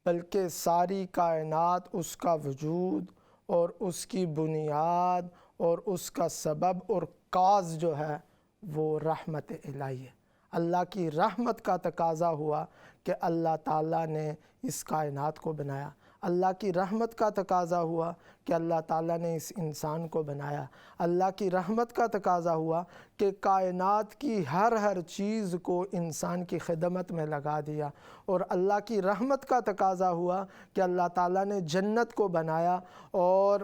Speaker 1: بلکہ ساری کائنات، اس کا وجود اور اس کی بنیاد اور اس کا سبب اور کاز جو ہے وہ رحمت الہی ہے۔ اللہ کی رحمت کا تقاضا ہوا کہ اللہ تعالیٰ نے اس کائنات کو بنایا، اللہ کی رحمت کا تقاضا ہوا کہ اللہ تعالیٰ نے اس انسان کو بنایا، اللہ کی رحمت کا تقاضا ہوا کہ کائنات کی ہر چیز کو انسان کی خدمت میں لگا دیا، اور اللہ کی رحمت کا تقاضا ہوا کہ اللہ تعالیٰ نے جنت کو بنایا اور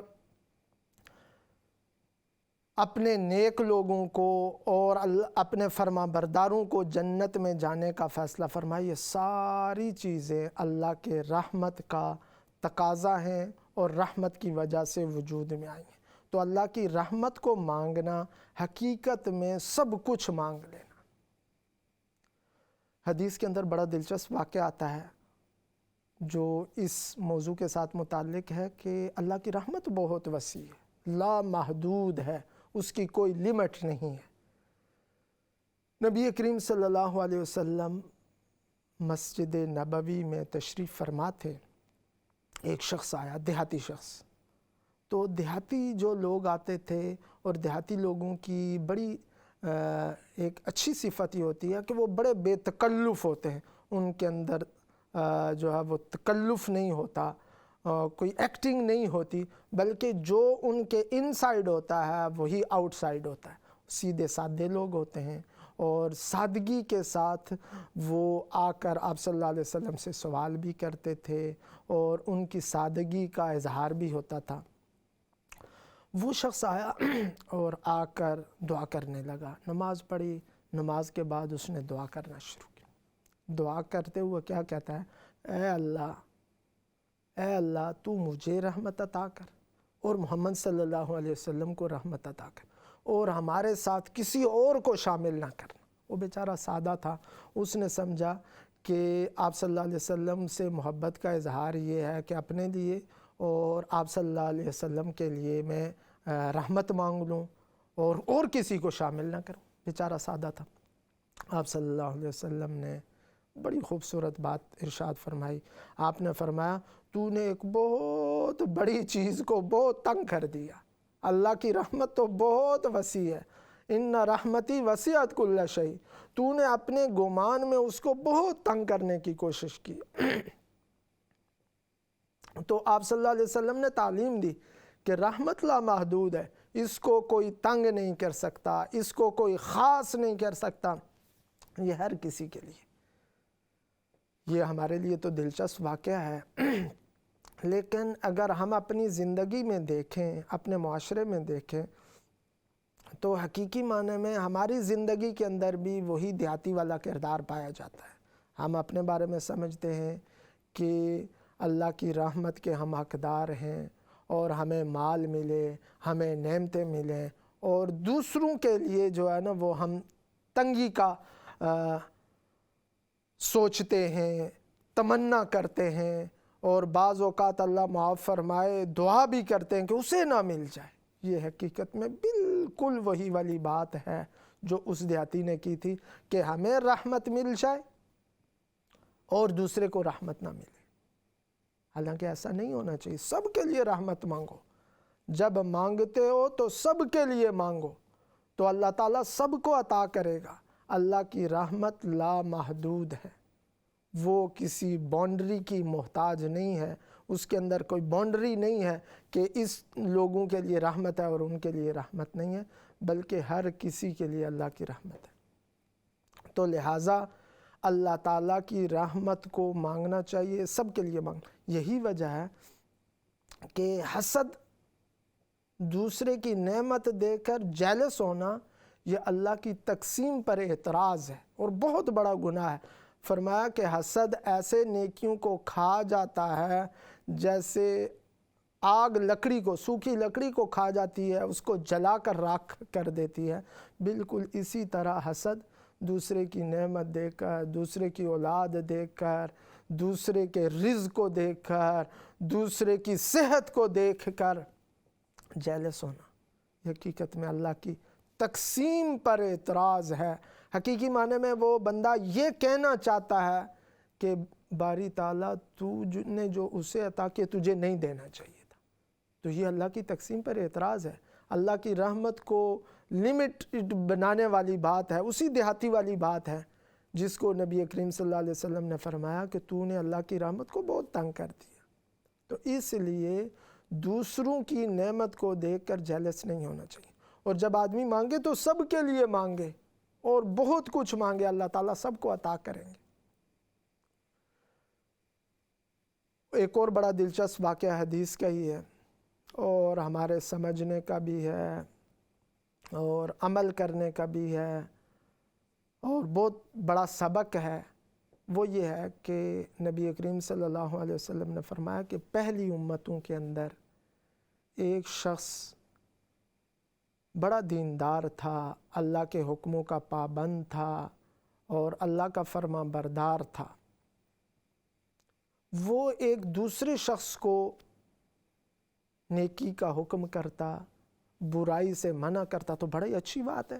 Speaker 1: اپنے نیک لوگوں کو اور اپنے فرما برداروں کو جنت میں جانے کا فیصلہ فرمایا۔ یہ ساری چیزیں اللہ کے رحمت کا تقاضا ہیں اور رحمت کی وجہ سے وجود میں آئی ہیں۔ تو اللہ کی رحمت کو مانگنا حقیقت میں سب کچھ مانگ لینا۔ حدیث کے اندر بڑا دلچسپ واقعہ آتا ہے جو اس موضوع کے ساتھ متعلق ہے کہ اللہ کی رحمت بہت وسیع ہے، لا محدود ہے، اس کی کوئی لمٹ نہیں ہے۔ نبی کریم صلی اللہ علیہ وسلم مسجد نبوی میں تشریف فرما تھے، ایک شخص آیا، دیہاتی شخص۔ تو دیہاتی جو لوگ آتے تھے، اور دیہاتی لوگوں کی بڑی ایک اچھی صفت یہ ہوتی ہے کہ وہ بڑے بے تکلف ہوتے ہیں، ان کے اندر جو ہے وہ تکلف نہیں ہوتا، کوئی ایکٹنگ نہیں ہوتی، بلکہ جو ان کے ان سائیڈ ہوتا ہے وہی آؤٹ سائیڈ ہوتا ہے۔ سیدھے سادے لوگ ہوتے ہیں، اور سادگی کے ساتھ وہ آ کر آپ صلی اللہ علیہ وسلم سے سوال بھی کرتے تھے، اور ان کی سادگی کا اظہار بھی ہوتا تھا۔ وہ شخص آیا اور آ کر دعا کرنے لگا، نماز پڑھی، نماز کے بعد اس نے دعا کرنا شروع کی۔ دعا کرتے ہوئے کیا کہتا ہے؟ اے اللہ تو مجھے رحمت عطا کر، اور محمد صلی اللہ علیہ وسلم کو رحمت عطا کر، اور ہمارے ساتھ کسی اور کو شامل نہ کرنا۔ وہ بیچارہ سادہ تھا، اس نے سمجھا کہ آپ صلی اللہ علیہ وسلم سے محبت کا اظہار یہ ہے کہ اپنے لیے اور آپ صلی اللہ علیہ وسلم کے لیے میں رحمت مانگ لوں اور کسی کو شامل نہ کروں۔ بیچارہ سادہ تھا۔ آپ صلی اللہ علیہ وسلم نے بڑی خوبصورت بات ارشاد فرمائی۔ آپ نے فرمایا تو نے ایک بہت بڑی چیز کو بہت تنگ کر دیا، اللہ کی رحمت تو بہت وسیع ہے، ان رحمتی وسعت کل شیء، تو نے اپنے گمان میں اس کو بہت تنگ کرنے کی کوشش کی۔ تو آپ صلی اللہ علیہ وسلم نے تعلیم دی کہ رحمت لا محدود ہے، اس کو کوئی تنگ نہیں کر سکتا، اس کو کوئی خاص نہیں کر سکتا، یہ ہر کسی کے لیے۔ یہ ہمارے لیے تو دلچسپ واقعہ ہے، لیکن اگر ہم اپنی زندگی میں دیکھیں، اپنے معاشرے میں دیکھیں، تو حقیقی معنی میں ہماری زندگی کے اندر بھی وہی دیہاتی والا کردار پایا جاتا ہے۔ ہم اپنے بارے میں سمجھتے ہیں کہ اللہ کی رحمت کے ہم حقدار ہیں اور ہمیں مال ملے، ہمیں نعمتیں ملیں، اور دوسروں کے لیے جو ہے نا وہ ہم تنگی کا سوچتے ہیں، تمنا کرتے ہیں، اور بعض اوقات اللہ معاف فرمائے دعا بھی کرتے ہیں کہ اسے نہ مل جائے۔ یہ حقیقت میں بالکل وہی والی بات ہے جو اس دیہاتی نے کی تھی کہ ہمیں رحمت مل جائے اور دوسرے کو رحمت نہ ملے۔ حالانکہ ایسا نہیں ہونا چاہیے، سب کے لیے رحمت مانگو، جب مانگتے ہو تو سب کے لیے مانگو تو اللہ تعالیٰ سب کو عطا کرے گا۔ اللہ کی رحمت لا محدود ہے، وہ کسی باؤنڈری کی محتاج نہیں ہے، اس کے اندر کوئی باؤنڈری نہیں ہے کہ اس لوگوں کے لیے رحمت ہے اور ان کے لیے رحمت نہیں ہے، بلکہ ہر کسی کے لیے اللہ کی رحمت ہے۔ تو لہٰذا اللہ تعالیٰ کی رحمت کو مانگنا چاہیے، سب کے لیے مانگنا۔ یہی وجہ ہے کہ حسد، دوسرے کی نعمت دے کر جیلس ہونا، یہ اللہ کی تقسیم پر اعتراض ہے اور بہت بڑا گناہ ہے۔ فرمایا کہ حسد ایسے نیکیوں کو کھا جاتا ہے جیسے آگ لکڑی کو، سوکھی لکڑی کو کھا جاتی ہے، اس کو جلا کر راکھ کر دیتی ہے، بالکل اسی طرح حسد دوسرے کی نعمت دیکھ کر، دوسرے کی اولاد دیکھ کر، دوسرے کے رزق کو دیکھ کر، دوسرے کی صحت کو دیکھ کر جیلس ہونا، حقیقت میں اللہ کی تقسیم پر اعتراض ہے۔ حقیقی معنی میں وہ بندہ یہ کہنا چاہتا ہے کہ باری تعالیٰ تو نے جو اسے عطا کیا تجھے نہیں دینا چاہیے تھا۔ تو یہ اللہ کی تقسیم پر اعتراض ہے، اللہ کی رحمت کو لمٹ بنانے والی بات ہے، اسی دیہاتی والی بات ہے جس کو نبی کریم صلی اللہ علیہ وسلم نے فرمایا کہ تو نے اللہ کی رحمت کو بہت تنگ کر دیا۔ تو اس لیے دوسروں کی نعمت کو دیکھ کر جیلس نہیں ہونا چاہیے، اور جب آدمی مانگے تو سب کے لیے مانگے اور بہت کچھ مانگے، اللہ تعالیٰ سب کو عطا کریں گے۔ ایک اور بڑا دلچسپ واقعہ حدیث کا ہی ہے اور ہمارے سمجھنے کا بھی ہے اور عمل کرنے کا بھی ہے اور بہت بڑا سبق ہے۔ وہ یہ ہے کہ نبی کریم صلی اللہ علیہ وسلم نے فرمایا کہ پہلی امتوں کے اندر ایک شخص بڑا دیندار تھا، اللہ کے حکموں کا پابند تھا اور اللہ کا فرما بردار تھا۔ وہ ایک دوسرے شخص کو نیکی کا حکم کرتا، برائی سے منع کرتا، تو بڑی اچھی بات ہے،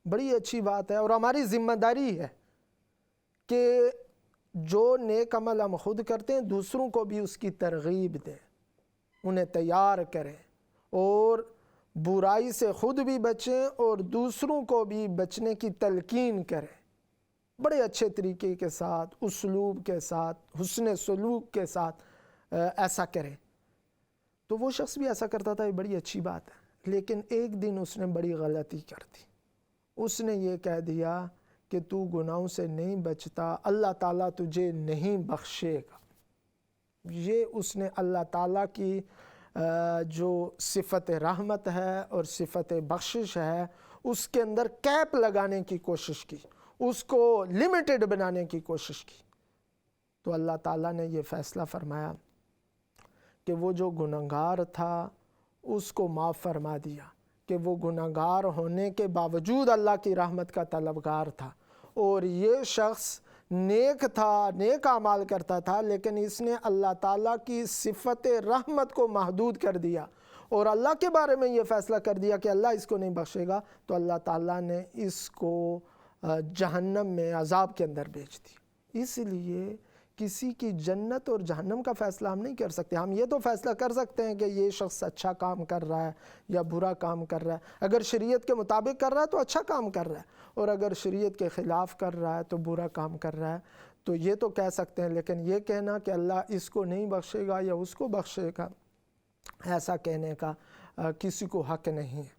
Speaker 1: بڑی اچھی بات ہے، اور ہماری ذمہ داری ہے کہ جو نیک عمل ہم خود کرتے ہیں دوسروں کو بھی اس کی ترغیب دیں، انہیں تیار کریں اور برائی سے خود بھی بچیں اور دوسروں کو بھی بچنے کی تلقین کریں، بڑے اچھے طریقے کے ساتھ، اسلوب کے ساتھ، حسن سلوک کے ساتھ ایسا کریں۔ تو وہ شخص بھی ایسا کرتا تھا، یہ بڑی اچھی بات ہے، لیکن ایک دن اس نے بڑی غلطی کر دی۔ اس نے یہ کہہ دیا کہ تو گناہوں سے نہیں بچتا، اللہ تعالیٰ تجھے نہیں بخشے گا۔ یہ اس نے اللہ تعالیٰ کی جو صفت رحمت ہے اور صفت بخشش ہے اس کے اندر کیپ لگانے کی کوشش کی، اس کو لمیٹڈ بنانے کی کوشش کی۔ تو اللہ تعالیٰ نے یہ فیصلہ فرمایا کہ وہ جو گنہگار تھا اس کو معاف فرما دیا، کہ وہ گنہگار ہونے کے باوجود اللہ کی رحمت کا طلبگار تھا، اور یہ شخص نیک تھا، نیک اعمال کرتا تھا، لیکن اس نے اللہ تعالیٰ کی صفت رحمت کو محدود کر دیا اور اللہ کے بارے میں یہ فیصلہ کر دیا کہ اللہ اس کو نہیں بخشے گا، تو اللہ تعالیٰ نے اس کو جہنم میں عذاب کے اندر بھیج دی۔ اس لیے کسی کی جنت اور جہنم کا فیصلہ ہم نہیں کر سکتے۔ ہم یہ تو فیصلہ کر سکتے ہیں کہ یہ شخص اچھا کام کر رہا ہے یا برا کام کر رہا ہے۔ اگر شریعت کے مطابق کر رہا ہے تو اچھا کام کر رہا ہے، اور اگر شریعت کے خلاف کر رہا ہے تو برا کام کر رہا ہے، تو یہ تو کہہ سکتے ہیں۔ لیکن یہ کہنا کہ اللہ اس کو نہیں بخشے گا یا اس کو بخشے گا، ایسا کہنے کا کسی کو حق نہیں ہے۔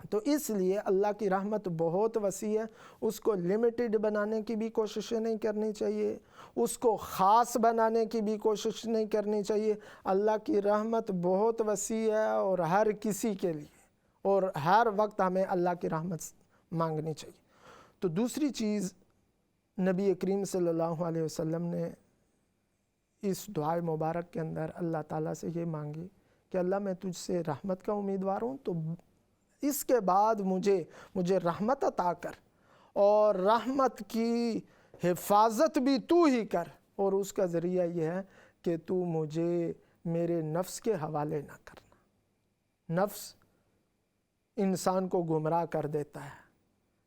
Speaker 1: تو اس لیے اللہ کی رحمت بہت وسیع ہے، اس کو لمیٹڈ بنانے کی بھی کوششیں نہیں کرنی چاہیے، اس کو خاص بنانے کی بھی کوشش نہیں کرنی چاہیے۔ اللہ کی رحمت بہت وسیع ہے اور ہر کسی کے لیے، اور ہر وقت ہمیں اللہ کی رحمت مانگنی چاہیے۔ تو دوسری چیز نبی کریم صلی اللہ علیہ وسلم نے اس دعائے مبارک کے اندر اللہ تعالیٰ سے یہ مانگی کہ اللہ میں تجھ سے رحمت کا امیدوار ہوں، تو اس کے بعد مجھے رحمت عطا کر، اور رحمت کی حفاظت بھی تو ہی کر، اور اس کا ذریعہ یہ ہے کہ تو مجھے میرے نفس کے حوالے نہ کرنا۔ نفس انسان کو گمراہ کر دیتا ہے،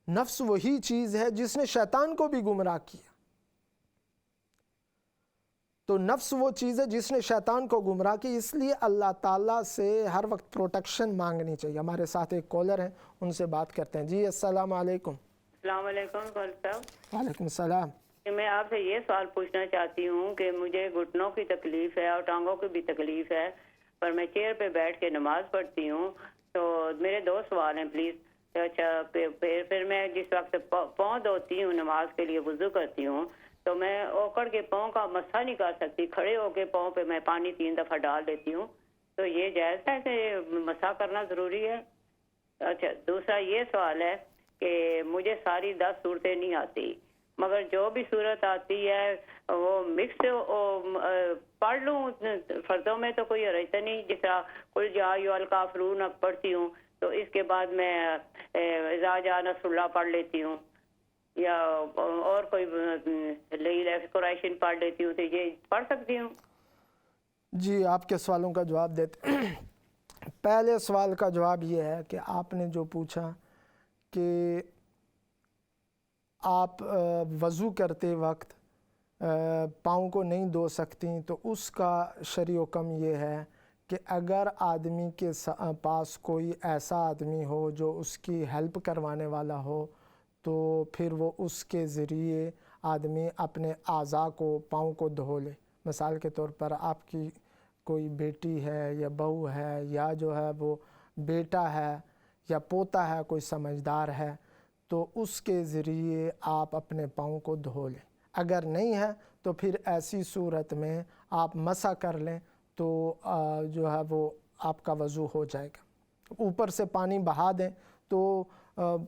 Speaker 1: نفس وہی چیز ہے جس نے شیطان کو بھی گمراہ کیا۔ تو نفس وہ چیز ہے جس نے شیطان کو گمراہ کی، اس لیے اللہ تعالیٰ سے ہر وقت پروٹیکشن مانگنی چاہیے۔ ہمارے ساتھ ایک کالر ہیں، ان سے بات کرتے ہیں۔ جی السلام علیکم۔
Speaker 2: السلام علیکم کال صاحب۔
Speaker 1: وعلیکم السلام۔
Speaker 2: میں آپ سے یہ سوال پوچھنا چاہتی ہوں کہ مجھے گھٹنوں کی تکلیف ہے اور ٹانگوں کی بھی تکلیف ہے، پر میں چیئر پہ بیٹھ کے نماز پڑھتی ہوں۔ تو میرے دو سوال ہیں پلیز۔ اچھا، پھر میں جس وقت پاؤں دھوتی ہوں نماز کے لیے وضو کرتی ہوں، تو میں اوکڑ کے پاؤں کا مسح نہیں کر سکتی، کھڑے ہو کے پاؤں پہ میں پانی 3 دفعہ ڈال دیتی ہوں، تو یہ جائز ہے کہ مسح کرنا ضروری ہے؟ اچھا، دوسرا یہ سوال ہے کہ مجھے ساری 10 صورتیں نہیں آتی، مگر جو بھی صورت آتی ہے وہ مکس پڑھ لوں فردوں میں تو کوئی حرج نہیں، جس طرح قل جاء ایھا الکافرون اب پڑھتی ہوں، تو اس کے بعد میں اذا جاء نصر اللہ پڑھ لیتی ہوں، یا اور کوئی لیلۃ قریشن پڑھ لیتی ہوں، تو یہ پڑھ سکتی ہوں؟
Speaker 1: جی، آپ کے سوالوں کا جواب دیتے ہیں۔ پہلے سوال کا جواب یہ ہے کہ آپ نے جو پوچھا کہ آپ وضو کرتے وقت پاؤں کو نہیں دھو سکتی، تو اس کا شرعی حکم یہ ہے کہ اگر آدمی کے پاس کوئی ایسا آدمی ہو جو اس کی ہیلپ کروانے والا ہو، تو پھر وہ اس کے ذریعے آدمی اپنے اعضاء کو، پاؤں کو دھو لے۔ مثال کے طور پر آپ کی کوئی بیٹی ہے یا بہو ہے، یا جو ہے وہ بیٹا ہے یا پوتا ہے، کوئی سمجھدار ہے، تو اس کے ذریعے آپ اپنے پاؤں کو دھو لیں۔ اگر نہیں ہے تو پھر ایسی صورت میں آپ مسح کر لیں، تو جو ہے وہ آپ کا وضو ہو جائے گا۔ اوپر سے پانی بہا دیں تو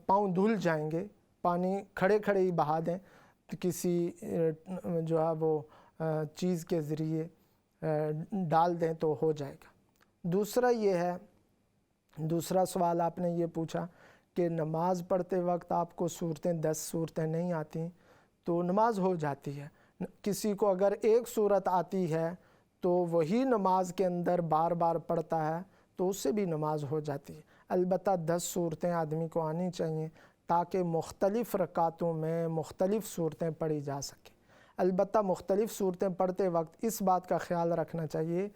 Speaker 1: پاؤں دھل جائیں گے، پانی کھڑے کھڑے ہی بہا دیں، کسی جو ہے وہ چیز کے ذریعے ڈال دیں تو ہو جائے گا۔ دوسرا یہ ہے، دوسرا سوال آپ نے یہ پوچھا کہ نماز پڑھتے وقت آپ کو 10 صورتیں نہیں آتی، تو نماز ہو جاتی ہے۔ کسی کو اگر ایک صورت آتی ہے تو وہی نماز کے اندر بار بار پڑھتا ہے تو اس سے بھی نماز ہو جاتی ہے۔ البتہ 10 صورتیں آدمی کو آنی چاہیے تاکہ مختلف رکعتوں میں مختلف صورتیں پڑھی جا سکیں۔ البتہ مختلف صورتیں پڑھتے وقت اس بات کا خیال رکھنا چاہیے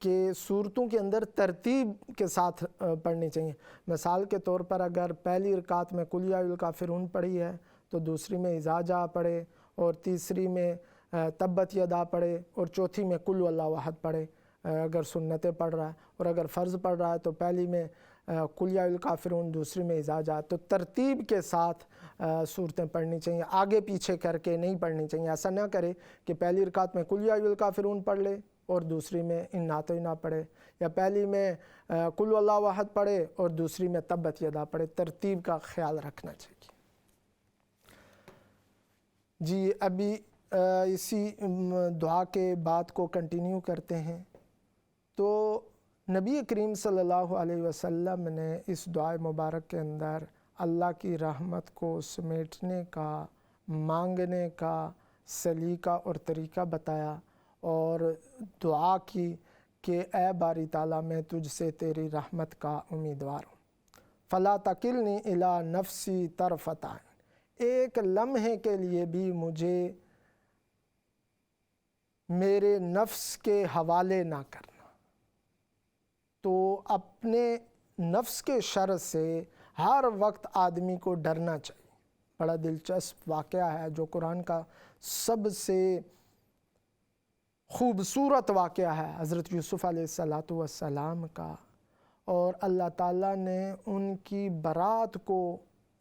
Speaker 1: کہ صورتوں کے اندر ترتیب کے ساتھ پڑھنی چاہیے۔ مثال کے طور پر اگر پہلی رکعت میں قل یا ایھا الکافرون پڑھی ہے تو دوسری میں اذا جاء پڑھے، اور تیسری میں تبت یدا پڑھے، اور چوتھی میں قل واللہ احد پڑھے اگر سنتیں پڑھ رہا ہے، اور اگر فرض پڑھ رہا ہے تو پہلی میں قل یا ایھا الکافرون، دوسری میں اذا جاء۔ تو ترتیب کے ساتھ صورتیں پڑھنی چاہیے، آگے پیچھے کر کے نہیں پڑھنی چاہیے۔ ایسا نہ کرے کہ پہلی رکعت میں قل یا ایھا الکافرون پڑھ لے اور دوسری میں انا اعطیناک پڑھے، یا پہلی میں قل واللہ احد پڑھے اور دوسری میں تبت یدا پڑھے۔ ترتیب کا خیال رکھنا چاہیے۔ جی، ابھی اسی دعا کے بات کو کنٹینیو کرتے ہیں۔ تو نبی کریم صلی اللہ علیہ وسلم نے اس دعائے مبارک کے اندر اللہ کی رحمت کو سمیٹنے کا، مانگنے کا سلیقہ اور طریقہ بتایا، اور دعا کی کہ اے باری تعالیٰ میں تجھ سے تیری رحمت کا امیدوار ہوں۔ فلا تکلنی الی نفسی طرفۃ عین، ایک لمحے کے لیے بھی مجھے میرے نفس کے حوالے نہ کرنا۔ تو اپنے نفس کے شر سے ہر وقت آدمی کو ڈرنا چاہیے۔ بڑا دلچسپ واقعہ ہے جو قرآن کا سب سے خوبصورت واقعہ ہے، حضرت یوسف علیہ السلام کا، اور اللہ تعالیٰ نے ان کی برات کو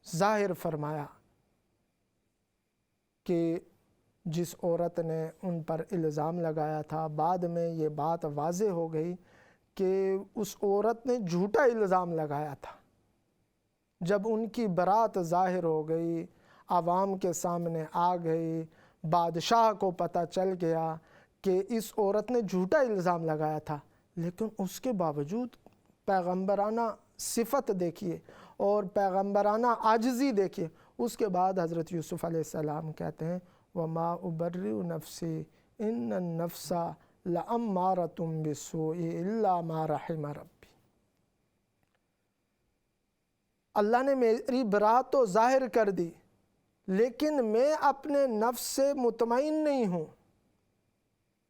Speaker 1: ظاہر فرمایا کہ جس عورت نے ان پر الزام لگایا تھا، بعد میں یہ بات واضح ہو گئی کہ اس عورت نے جھوٹا الزام لگایا تھا۔ جب ان کی برات ظاہر ہو گئی، عوام کے سامنے آ گئی، بادشاہ کو پتہ چل گیا کہ اس عورت نے جھوٹا الزام لگایا تھا، لیکن اس کے باوجود پیغمبرانہ صفت دیکھیے اور پیغمبرانہ عاجزی دیکھیے۔ اس کے بعد حضرت یوسف علیہ السلام کہتے ہیں وَمَا أُبَرِّئُ نَفْسِي إِنَّ النَّفْسَ لَأَمَّارَةٌ بِالسُّوءِ إِلَّا مَا رَحِمَ رَبِّي۔ اللہ نے میری برات تو ظاہر کر دی، لیکن میں اپنے نفس سے مطمئن نہیں ہوں،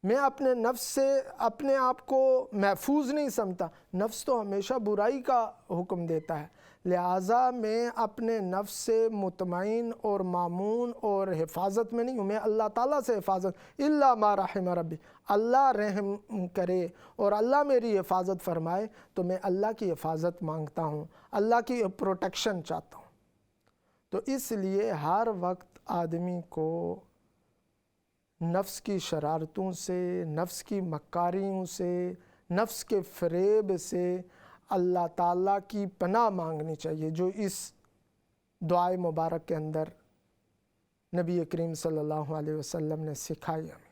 Speaker 1: میں اپنے نفس سے اپنے آپ کو محفوظ نہیں سمجھتا۔ نفس تو ہمیشہ برائی کا حکم دیتا ہے، لہٰذا میں اپنے نفس سے مطمئن اور مامون اور حفاظت میں نہیں ہوں، میں اللہ تعالیٰ سے حفاظت، الا ما رحم ربی، اللہ رحم کرے اور اللہ میری حفاظت فرمائے تو میں اللہ کی حفاظت مانگتا ہوں، اللہ کی پروٹیکشن چاہتا ہوں۔ تو اس لیے ہر وقت آدمی کو نفس کی شرارتوں سے، نفس کی مکاریوں سے، نفس کے فریب سے اللہ تعالیٰ کی پناہ مانگنی چاہیے، جو اس دعائے مبارک کے اندر نبی کریم صلی اللہ علیہ وسلم نے سکھائی ہمیں۔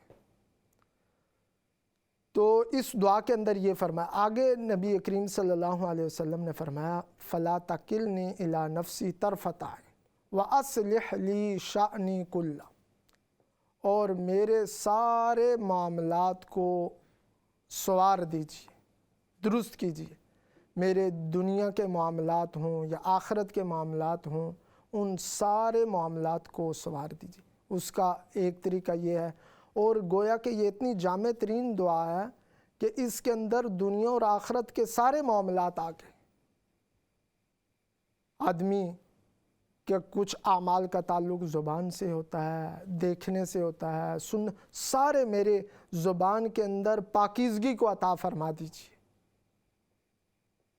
Speaker 1: تو اس دعا کے اندر یہ فرمایا، آگے نبی کریم صلی اللہ علیہ وسلم نے فرمایا فَلَا تَكِلْنِي إِلَىٰ نَفْسِي طَرْفَةَ عَيْنٍ وَأَصْلِحْ لِي شَأْنِي كُلَّهُ، اور میرے سارے معاملات کو سنوار دیجیے، درست کیجیے، میرے دنیا کے معاملات ہوں یا آخرت کے معاملات ہوں، ان سارے معاملات کو سنوار دیجیے۔ اس کا ایک طریقہ یہ ہے، اور گویا کہ یہ اتنی جامع ترین دعا ہے کہ اس کے اندر دنیا اور آخرت کے سارے معاملات آ گئے۔ آدمی کہ کچھ اعمال کا تعلق زبان سے ہوتا ہے، دیکھنے سے ہوتا ہے، سارے میرے زبان کے اندر پاکیزگی کو عطا فرما دیجیے۔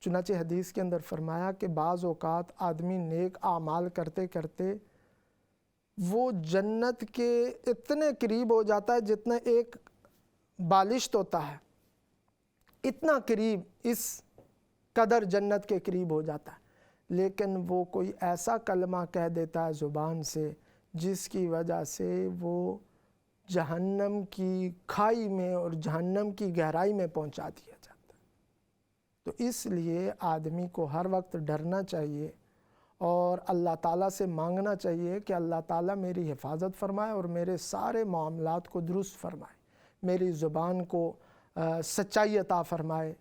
Speaker 1: چنانچہ حدیث کے اندر فرمایا کہ بعض اوقات آدمی نیک اعمال کرتے کرتے وہ جنت کے اتنے قریب ہو جاتا ہے جتنا ایک بالشت ہوتا ہے، اتنا قریب، اس قدر جنت کے قریب ہو جاتا ہے، لیکن وہ کوئی ایسا کلمہ کہہ دیتا ہے زبان سے جس کی وجہ سے وہ جہنم کی کھائی میں اور جہنم کی گہرائی میں پہنچا دیا جاتا ہے۔ تو اس لیے آدمی کو ہر وقت ڈرنا چاہیے اور اللہ تعالیٰ سے مانگنا چاہیے کہ اللہ تعالیٰ میری حفاظت فرمائے اور میرے سارے معاملات کو درست فرمائے، میری زبان کو سچائی عطا فرمائے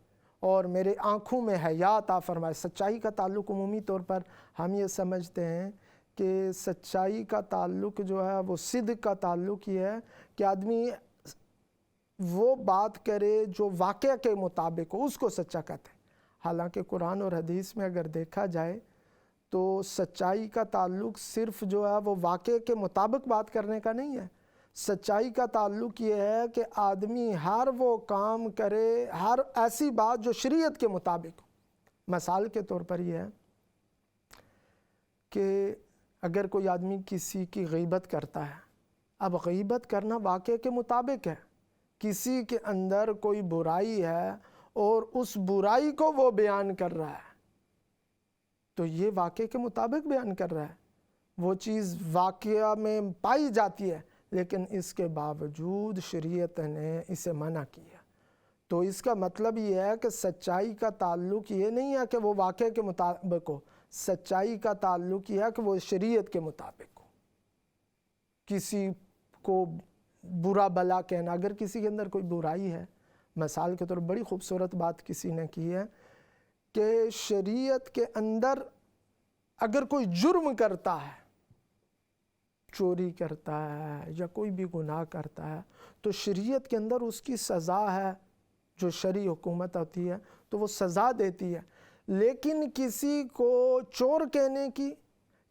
Speaker 1: اور میرے آنکھوں میں حیا عطا فرمائے۔ سچائی کا تعلق عمومی طور پر ہم یہ سمجھتے ہیں کہ سچائی کا تعلق جو ہے وہ صدق کا تعلق یہ ہے کہ آدمی وہ بات کرے جو واقعہ کے مطابق ہو، اس کو سچا کہتے ہیں۔ حالانکہ قرآن اور حدیث میں اگر دیکھا جائے تو سچائی کا تعلق صرف جو ہے وہ واقعے کے مطابق بات کرنے کا نہیں ہے، سچائی کا تعلق یہ ہے کہ آدمی ہر وہ کام کرے، ہر ایسی بات جو شریعت کے مطابق ہو۔ مثال کے طور پر یہ ہے کہ اگر کوئی آدمی کسی کی غیبت کرتا ہے، اب غیبت کرنا واقعے کے مطابق ہے، کسی کے اندر کوئی برائی ہے اور اس برائی کو وہ بیان کر رہا ہے تو یہ واقعے کے مطابق بیان کر رہا ہے، وہ چیز واقعہ میں پائی جاتی ہے، لیکن اس کے باوجود شریعت نے اسے منع کیا۔ تو اس کا مطلب یہ ہے کہ سچائی کا تعلق یہ نہیں ہے کہ وہ واقعے کے مطابق ہو، سچائی کا تعلق یہ ہے کہ وہ شریعت کے مطابق ہو۔ کسی کو برا بلا کہنا، اگر کسی کے اندر کوئی برائی ہے، مثال کے طور پر بڑی خوبصورت بات کسی نے کی ہے کہ شریعت کے اندر اگر کوئی جرم کرتا ہے، چوری کرتا ہے یا کوئی بھی گناہ کرتا ہے، تو شریعت کے اندر اس کی سزا ہے، جو شرعی حکومت ہوتی ہے تو وہ سزا دیتی ہے، لیکن کسی کو چور کہنے کی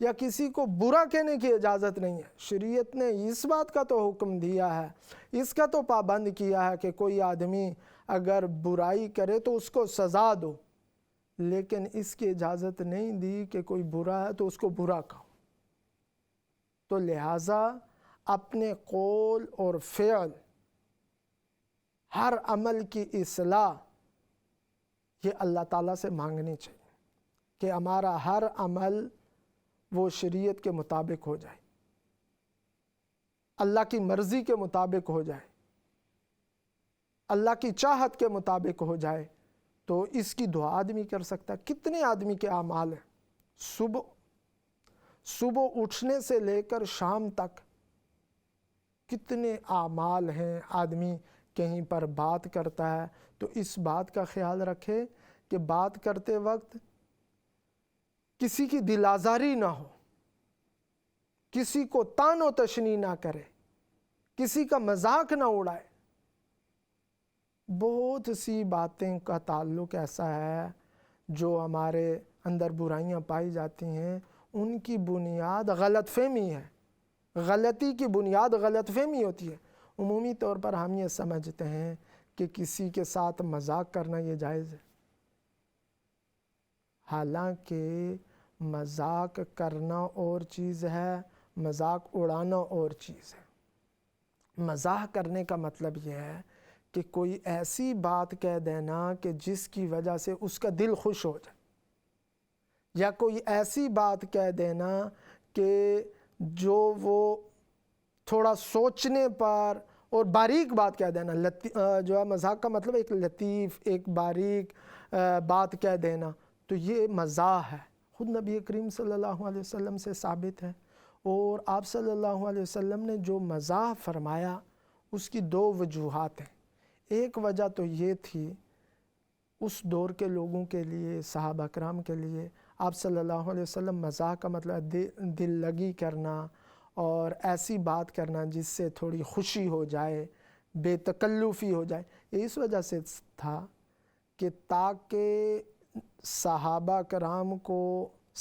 Speaker 1: یا کسی کو برا کہنے کی اجازت نہیں ہے۔ شریعت نے اس بات کا تو حکم دیا ہے، اس کا تو پابند کیا ہے کہ کوئی آدمی اگر برائی کرے تو اس کو سزا دو، لیکن اس کی اجازت نہیں دی کہ کوئی برا ہے تو اس کو برا کہو۔ تو لہٰذا اپنے قول اور فعل، ہر عمل کی اصلاح یہ اللہ تعالیٰ سے مانگنی چاہیے کہ ہمارا ہر عمل وہ شریعت کے مطابق ہو جائے، اللہ کی مرضی کے مطابق ہو جائے، اللہ کی چاہت کے مطابق ہو جائے۔ تو اس کی دعا آدمی کر سکتا ہے۔ کتنے آدمی کے اعمال ہیں، صبح اٹھنے سے لے کر شام تک کتنے اعمال ہیں۔ آدمی کہیں پر بات کرتا ہے تو اس بات کا خیال رکھے کہ بات کرتے وقت کسی کی دل آزاری نہ ہو، کسی کو طعن و تشنیع نہ کرے، کسی کا مذاق نہ اڑائے۔ بہت سی باتیں کا تعلق ایسا ہے جو ہمارے اندر برائیاں پائی جاتی ہیں، ان کی بنیاد غلط فہمی ہے۔ غلطی کی بنیاد غلط فہمی ہوتی ہے۔ عمومی طور پر ہم یہ سمجھتے ہیں کہ کسی کے ساتھ مذاق کرنا یہ جائز ہے، حالانکہ مذاق کرنا اور چیز ہے، مذاق اڑانا اور چیز ہے۔ مزاح کرنے کا مطلب یہ ہے کہ کوئی ایسی بات کہہ دینا کہ جس کی وجہ سے اس کا دل خوش ہو جائے، یا کوئی ایسی بات کہہ دینا کہ جو وہ تھوڑا سوچنے پر، اور باریک بات کہہ دینا، جو ہے مذاق کا مطلب ایک لطیف، ایک باریک بات کہہ دینا، تو یہ مزاح ہے۔ خود نبی کریم صلی اللہ علیہ وسلم سے ثابت ہے، اور آپ صلی اللہ علیہ وسلم نے جو مزاح فرمایا اس کی دو وجوہات ہیں۔ ایک وجہ تو یہ تھی اس دور کے لوگوں کے لیے، صحابہ کرام کے لیے، آپ صلی اللہ علیہ وسلم مزاح کا مطلب دل لگی کرنا اور ایسی بات کرنا جس سے تھوڑی خوشی ہو جائے، بے تکلفی ہو جائے۔ اس وجہ سے تھا کہ تاکہ صحابہ کرام کو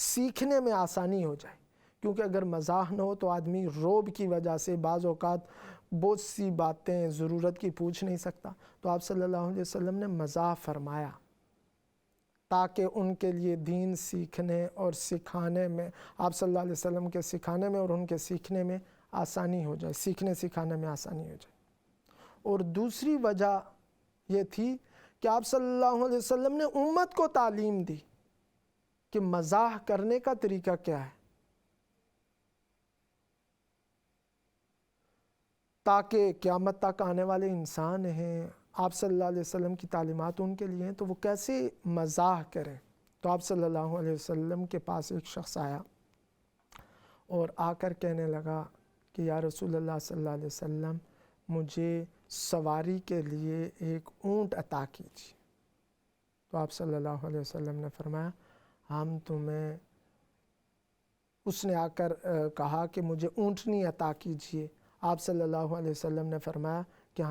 Speaker 1: سیکھنے میں آسانی ہو جائے، کیونکہ اگر مزاح نہ ہو تو آدمی روب کی وجہ سے بعض اوقات بہت سی باتیں ضرورت کی پوچھ نہیں سکتا۔ تو آپ صلی اللہ علیہ وسلم نے مزاح فرمایا تاکہ ان کے لیے دین سیکھنے اور سکھانے میں، آپ صلی اللہ علیہ وسلم کے سکھانے میں اور ان کے سیکھنے میں آسانی ہو جائے، سیکھنے سکھانے میں آسانی ہو جائے۔ اور دوسری وجہ یہ تھی کہ آپ صلی اللہ علیہ وسلم نے امت کو تعلیم دی کہ مزاح کرنے کا طریقہ کیا ہے، تاکہ قیامت تک آنے والے انسان ہیں، آپ صلی اللہ علیہ وسلم کی تعلیمات ان کے لیے ہیں، تو وہ کیسے مزاح کریں۔ تو آپ صلی اللہ علیہ وسلم کے پاس ایک شخص آیا اور آ کر کہنے لگا کہ یا رسول اللہ صلی اللہ علیہ وسلم، مجھے سواری کے لیے ایک اونٹ عطا کیجیے۔ تو آپ صلی اللہ علیہ وسلم نے فرمایا ہم تمہیں، اس نے آ کر کہا کہ مجھے اونٹنی عطا کیجیے۔ آپ صلی اللہ علیہ وسلم نے فرمایا کہ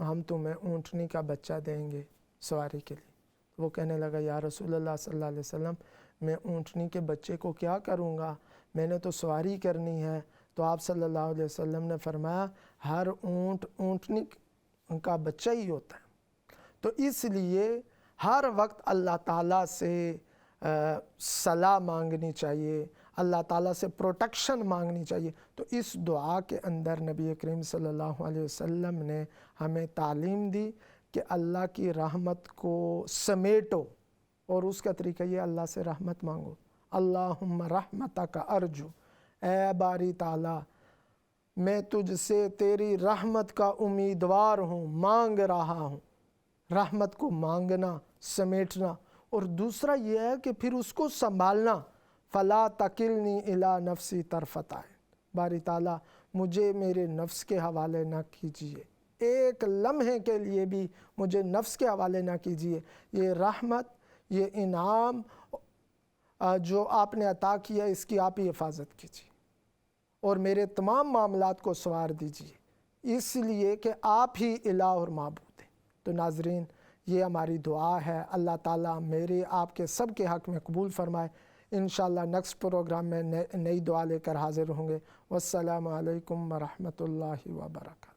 Speaker 1: ہم تمہیں اونٹنی کا بچہ دیں گے سواری کے لیے۔ وہ کہنے لگا یا رسول اللہ صلی اللہ علیہ وسلم، میں اونٹنی کے بچے کو کیا کروں گا، میں نے تو سواری کرنی ہے۔ تو آپ صلی اللہ علیہ وسلم نے فرمایا ہر اونٹنی کا بچہ ہی ہوتا ہے، تو اس لیے ہر وقت اللہ تعالیٰ سے صلاح مانگنی چاہیے، اللہ تعالیٰ سے پروٹیکشن مانگنی چاہیے۔ تو اس دعا کے اندر نبی کریم صلی اللہ علیہ وسلم نے ہمیں تعلیم دی کہ اللہ کی رحمت کو سمیٹو، اور اس کا طریقہ یہ اللہ سے رحمت مانگو۔ اللہم رحمتک ارجو، اے باری تعالیٰ میں تجھ سے تیری رحمت کا امیدوار ہوں، مانگ رہا ہوں۔ رحمت کو مانگنا، سمیٹنا، اور دوسرا یہ ہے کہ پھر اس کو سنبھالنا۔ فلا تکلنی الی نفسی طرفۃ عین، باری تعالیٰ مجھے میرے نفس کے حوالے نہ کیجیے، ایک لمحے کے لیے بھی مجھے نفس کے حوالے نہ کیجیے۔ یہ رحمت، یہ انعام جو آپ نے عطا کیا، اس کی آپ ہی حفاظت کیجیے اور میرے تمام معاملات کو سنوار دیجیے، اس لیے کہ آپ ہی الہ اور معبود ہیں۔ تو ناظرین، یہ ہماری دعا ہے، اللہ تعالیٰ میرے آپ کے سب کے حق میں قبول فرمائے۔ انشاءاللہ نیکسٹ پروگرام میں نئی دعا لے کر حاضر ہوں گے۔ والسلام علیکم ورحمۃ اللہ وبرکاتہ۔